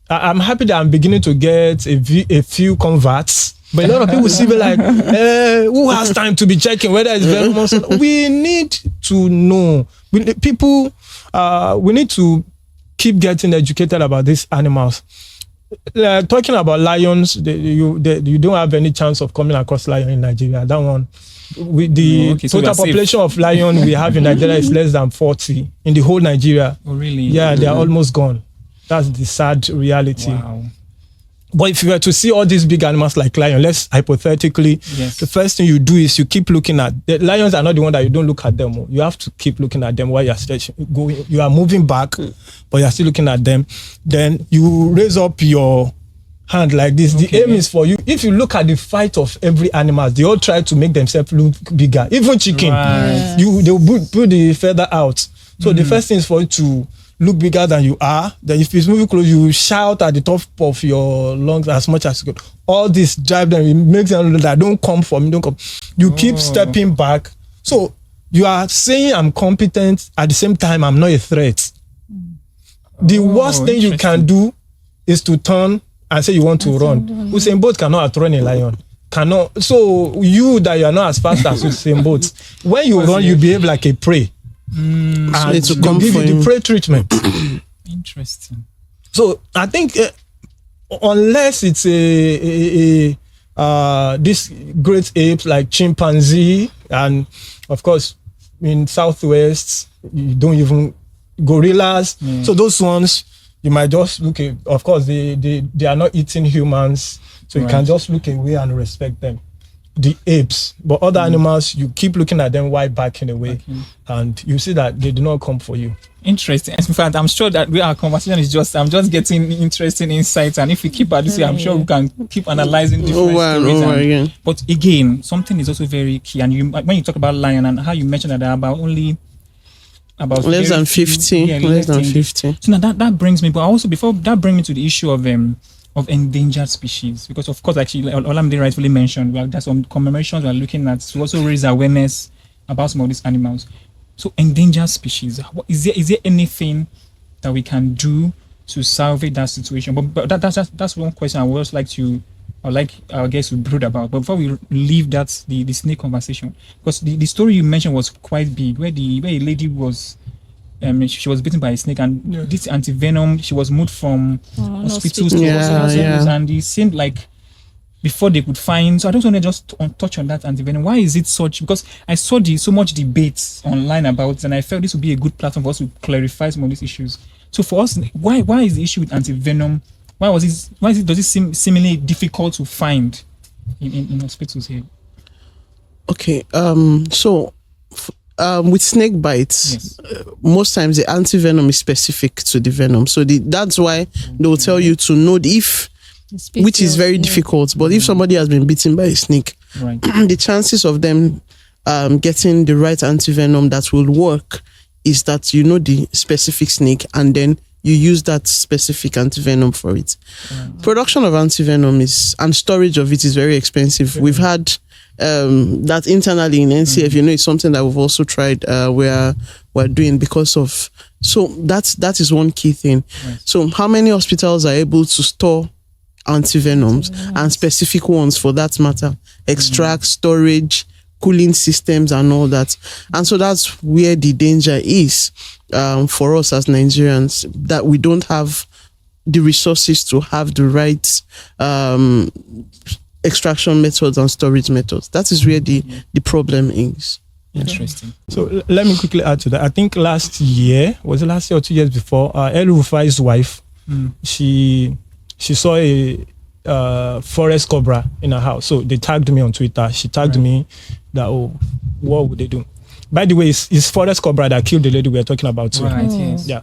I'm happy that I'm beginning to get a few converts. But a lot of people see me like, who has time to be checking whether it's venomous? We need to know. We need to keep getting educated about these animals. Talking about lions, you don't have any chance of coming across lion in Nigeria. That one, with the total population of lion we have in Nigeria is less than 40 in the whole Nigeria. Oh, really? Yeah, they are almost gone. That's the sad reality. Wow. But if you were to see all these big animals like lion, let's hypothetically, the first thing you do is you keep looking at the lions. Are not the one that you don't look at them. You have to keep looking at them while you're going. You are moving back, but you're still looking at them. Then you raise up your hand like this. The aim is for you. If you look at the fight of every animal, they all try to make themselves look bigger. Even chicken, they will put the feather out. So the first thing is for you to look bigger than you are. Then if it's moving close, you shout at the top of your lungs as much as you could. All this drive them, it makes them know that don't come for me, don't come. You keep stepping back. So you are saying I'm competent, at the same time I'm not a threat. The worst thing you can do is to turn and say you want to run. Usain Bolt cannot outrun a lion. Cannot. So you that you are not as fast as Usain Bolt, when you run, you behave like a prey. And so they'll give you the prey treatment. Interesting. So I think unless it's this great apes like chimpanzee, and of course in Southwest you don't even gorillas. So those ones you might just look at. Of course they are not eating humans, so you can just look away and respect them. The apes, but other animals, you keep looking at them while backing away, and you see that they do not come for you. Interesting. In fact, I'm sure that our conversation is I'm just getting interesting insights, and if we keep at this, I'm sure we can keep analyzing different stories. But again, something is also very key. And when you talk about lion and how you mentioned that there are about less than 50. Less than 50. So now that brings me, but also before that brings me to the issue of endangered species, because of course, actually, Olamide rightfully mentioned, there's some commemorations we're looking at to also raise awareness about some of these animals. So endangered species, is there anything that we can do to salvage that situation? But that's one question I would also like our guests to brood about. But before we leave that the snake conversation, because the story you mentioned was quite big, where a lady was. She was bitten by a snake, and this anti-venom, she was moved from hospitals to hospitals, and it seemed like before they could find. So I just want to just touch on that anti-venom. Why is it such? Because I saw so much debate online about it, and I felt this would be a good platform for us to clarify some of these issues. So for us, why is the issue with anti-venom? Does it seem seemingly difficult to find in hospitals here? Okay, so. With snake bites, most times the anti-venom is specific to the venom. So that's why they will tell you to know which is very difficult. But if somebody has been bitten by a snake, the chances of them getting the right antivenom that will work is that you know the specific snake and then you use that specific antivenom for it. Production of antivenom and storage of it is very expensive. We've had that internally in NCF, you know, it's something that we've also tried we're doing because of, so that is one key thing. Right. So how many hospitals are able to store antivenoms and specific ones for that matter, extract, storage, cooling systems and all that. And so that's where the danger is for us as Nigerians, that we don't have the resources to have the right extraction methods and storage methods. That is where the problem is. Interesting. So let me quickly add to that. I think last year or 2 years before, El Rufai's wife, she saw a forest cobra in her house. So they tagged me on Twitter. She tagged me that, what would they do? By the way, it's forest cobra that killed the lady we were talking about too. Right, yes. Yeah.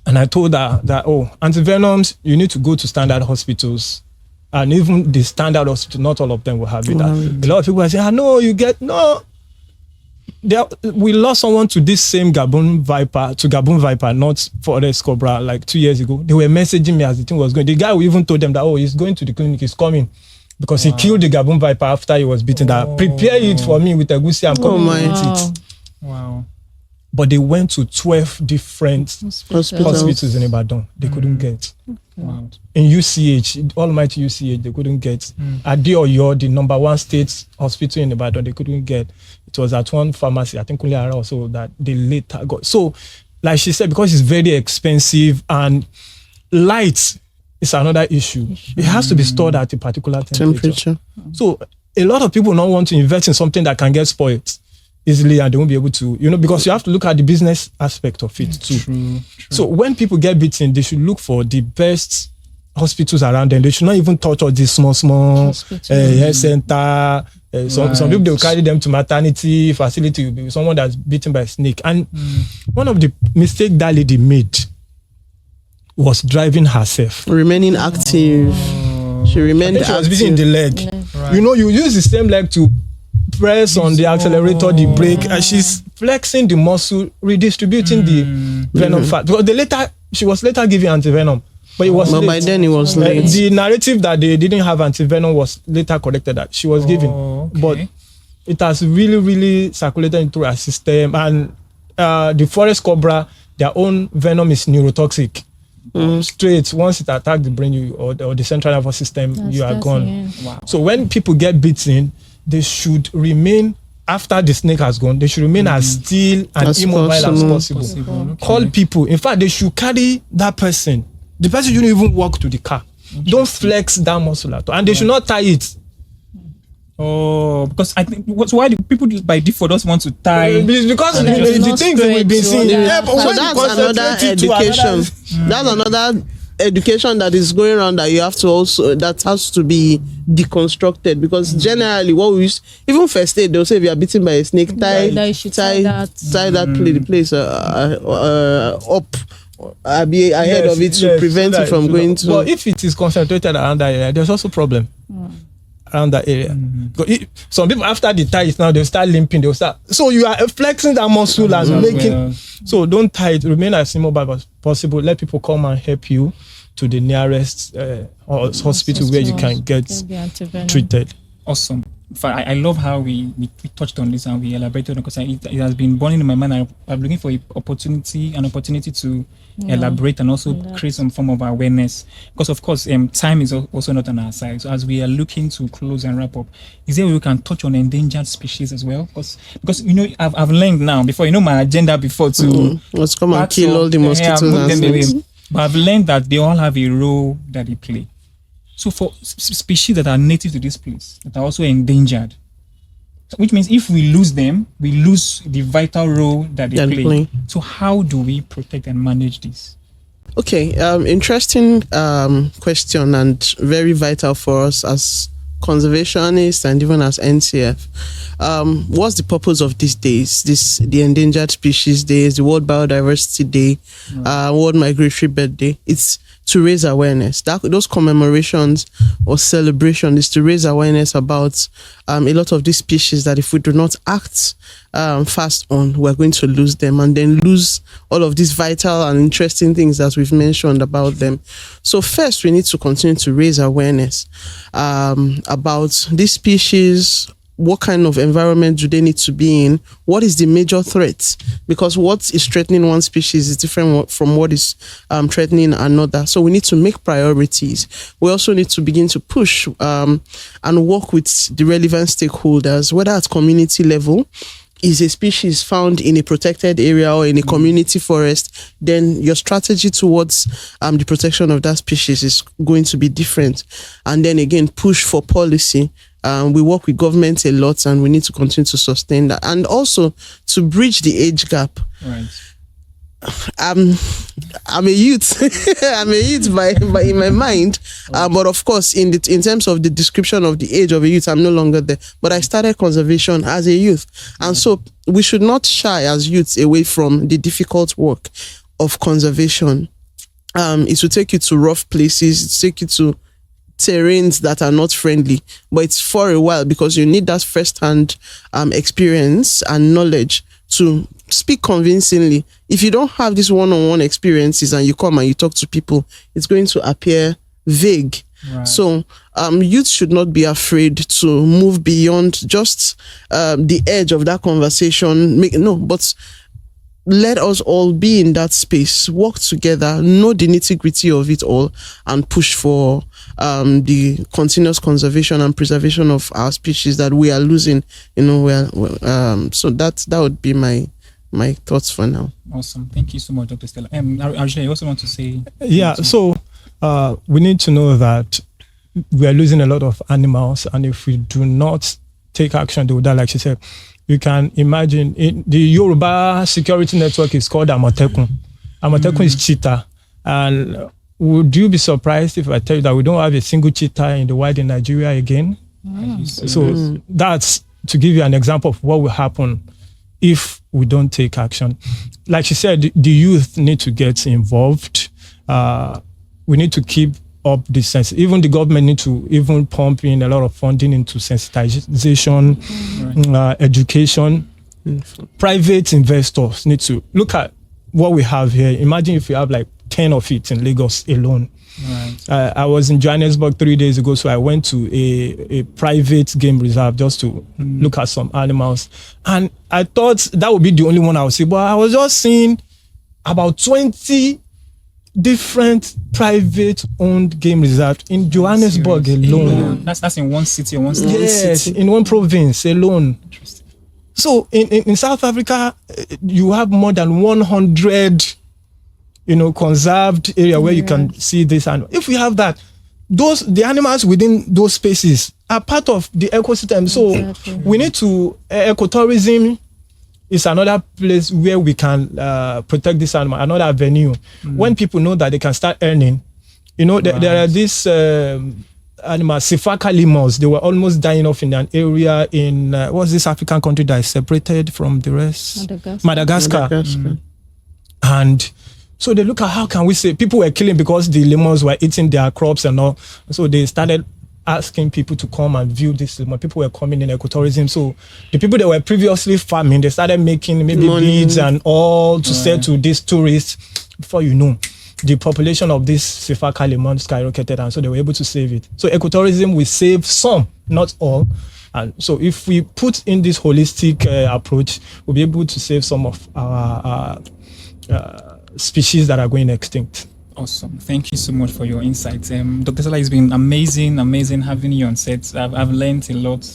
And I told her that, antivenoms, you need to go to standard hospitals. And even the standard hospital, not all of them will have it. A lot of people are saying, no. We lost someone to this same Gabon viper, not forest cobra, like 2 years ago. They were messaging me as the thing was going. The guy even told them that, he's going to the clinic, he's coming. Because he killed the Gabon viper after he was beaten. That prepare it for me with a goosey, I'm coming to eat it. Wow. But they went to 12 different hospitals in Ibadan. They couldn't get. Wow. In UCH, almighty UCH, they couldn't get. Adeoyo, the number 1 state hospital in Ibadan, they couldn't get. It was at one pharmacy, I think Kuliara also, that they later got. So, like she said, because it's very expensive and light is another issue. It has to be stored at a particular temperature. So, a lot of people don't want to invest in something that can get spoiled easily and they won't be able to, because you have to look at the business aspect of it too. True. So when people get beaten, they should look for the best hospitals around them. They should not even touch all these small health center. Some people, they'll carry them to maternity facility, someone that's beaten by a snake. And one of the mistakes that lady made was driving herself. Remaining active. She remained active. She was beating the leg. Right. You use the same leg to press on the accelerator, the brake, and she's flexing the muscle, redistributing the venom fat. Because she was later giving antivenom, but it was late. By then it was late. The narrative that they didn't have antivenom was later corrected that she was giving, but it has really, really circulated into her system. And the forest cobra, their own venom is neurotoxic. Straight, once it attacks the brain or the central nervous system, you are gone. Yeah. Wow. So when people get beaten, they should remain, after the snake has gone, they should remain as still and immobile as possible. Okay. Call people. In fact, they should carry that person. The person shouldn't even walk to the car. Don't flex that muscle at all. And they should not tie it. Because I think why do people by default just want to tie? It's because the things that we've been seeing. So that's another education. That's another education that is going around that you have to also, that has to be deconstructed, because generally what we use, even first aid, they'll say if you are bitten by a snake, tie that place up ahead of it to prevent it from going to. Well, if it is concentrated around that area, there's also problem around that area. Some people after the tie is now, they'll start limping, so you are flexing that muscle and making. So don't tie it, remain as immobile as possible. Let people come and help you to the nearest hospital where you can get treated. Awesome. I love how we touched on this and we elaborated on it, because it has been burning in my mind. I'm looking for an opportunity to elaborate and also create some form of awareness, because of course time is also not on our side. So as we are looking to close and wrap up, is there a way we can touch on endangered species as well? Because I've learned now, before, my agenda before to let's come and kill all the mosquitoes but I've learned that they all have a role that they play. So for species that are native to this place, that are also endangered, which means if we lose them, we lose the vital role that they play. So how do we protect and manage this? Okay, interesting question, and very vital for us as conservationists and even as NCF. What's the purpose of these days? The Endangered Species Days, the World Biodiversity Day, World Migratory Bird Day. It's to raise awareness. Those commemorations or celebration is to raise awareness about a lot of these species that if we do not act fast on, we're going to lose them and then lose all of these vital and interesting things that we've mentioned about them. So first, we need to continue to raise awareness about these species. What kind of environment do they need to be in? What is the major threat? Because what is threatening one species is different from what is threatening another. So we need to make priorities. We also need to begin to push and work with the relevant stakeholders, whether at community level. Is a species found in a protected area or in a community forest, then your strategy towards the protection of that species is going to be different. And then again, push for policy. We work with government a lot, and we need to continue to sustain that. And also to bridge the age gap. Right. I'm a youth. I'm a youth by in my mind. But of course, in terms of the description of the age of a youth, I'm no longer there. But I started conservation as a youth. And so we should not shy as youths away from the difficult work of conservation. It will take you to rough places. It will take you to terrains that are not friendly, but it's for a while because you need that first-hand experience and knowledge to speak convincingly. If you don't have these one-on-one experiences and you come and you talk to people, it's going to appear vague. Right. So youth should not be afraid to move beyond just the edge of that conversation. But let us all be in that space, work together, know the nitty-gritty of it all, and push for the continuous conservation and preservation of our species that we are losing. So that would be my thoughts for now. Awesome. Thank you so much, Dr. Stella. I also want to say... Yeah, so we need to know that we are losing a lot of animals, and if we do not take action, they will die, like she said. You can imagine the Yoruba security network is called Amotekun. Amotekun is cheetah. And would you be surprised if I tell you that we don't have a single cheetah in the wild in Nigeria again? So that's to give you an example of what will happen if we don't take action. Like she said, the youth need to get involved. We need to keep up the sense. Even the government need to even pump in a lot of funding into sensitization, education. Private investors need to look at what we have here. Imagine if you have like 10 of it in Lagos alone. Right. I was in Johannesburg 3 days ago, so I went to a private game reserve just to look at some animals. And I thought that would be the only one I would see, but I was just seeing about 20 different private-owned game reserves in Johannesburg alone. That's in one city or one state? Yes, in one province alone. Interesting. So in South Africa, you have more than 100, conserved area where you can see this. And if we have that, the animals within those spaces are part of the ecosystem. So we need to, ecotourism is another place where we can protect this animal, another avenue. When people know that they can start earning, there are these animals, Sifaka lemurs. They were almost dying off in an area in, what's this African country that is separated from the rest? Madagascar. And so they look at how can we say people were killing because the lemurs were eating their crops and all. So they started asking people to come and view this. People were coming in ecotourism. So the people that were previously farming, they started making maybe beads and all to sell to these tourists. Before you know, the population of this Sifaka lemon skyrocketed, and so they were able to save it. So ecotourism will save some, not all. And so if we put in this holistic approach, we'll be able to save some of our species that are going extinct. Awesome. Thank you so much for your insights. Dr. Stella, it's been amazing having you on set. I've learned a lot,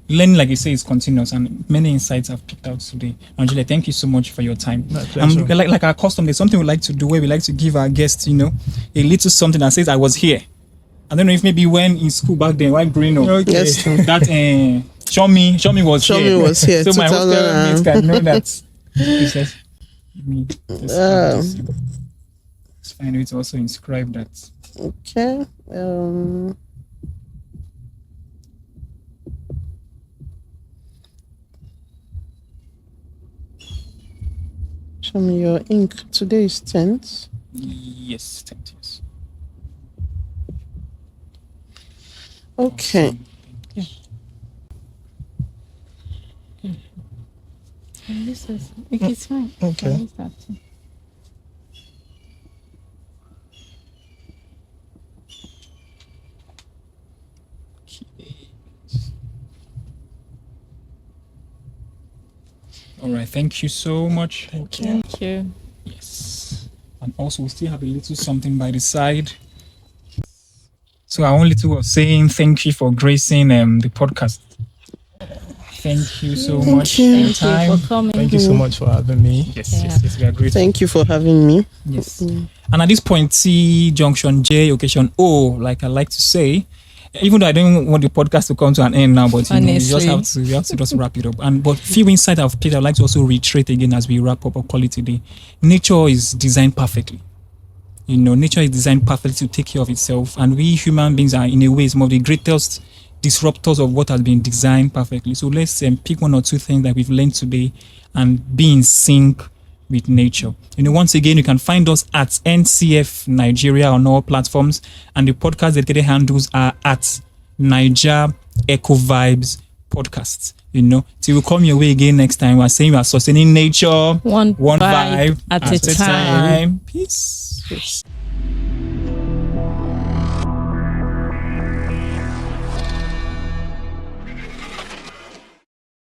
Learning, like you say, is continuous, and many insights I've picked out today. Angela, thank you so much for your time. Like our custom, there's something we like to do where we like to give our guests, a little something that says, I was here. I don't know if maybe when in school back then, while growing up, yes. that Shomi was here. So my hostel mates can know that. It's fine. It's also inscribed that. Okay. Show me your ink. Today is 10th. Yes, 10 years. Okay. This is it's fine. Okay. All right, thank you so much. Thank you. Thank you. Yes. And also, we still have a little something by the side. So our only two was saying thank you for gracing the podcast. Thank you so much for your Thank time. you for coming. Thank you so much for having me. Yes, we are grateful. Thank you for having me. Yes. And at this point, T junction J occasion O, like I like to say, even though I don't want the podcast to come to an end now, but you know, we have to just wrap it up. But few insights I've played, I'd like to also reiterate again as we wrap up our call it today. Nature is designed perfectly. You know, nature is designed perfectly to take care of itself, and we human beings are in a way some of the greatest disruptors of what has been designed perfectly. So let's pick one or two things that we've learned today and be in sync with nature. You know, once again, you can find us at NCF Nigeria on all platforms, and the podcast dedicated handles are at Naija Eco Vibes Podcast. You know, till we come your way again next time, we're saying we are sustaining nature One vibe at a time. Peace.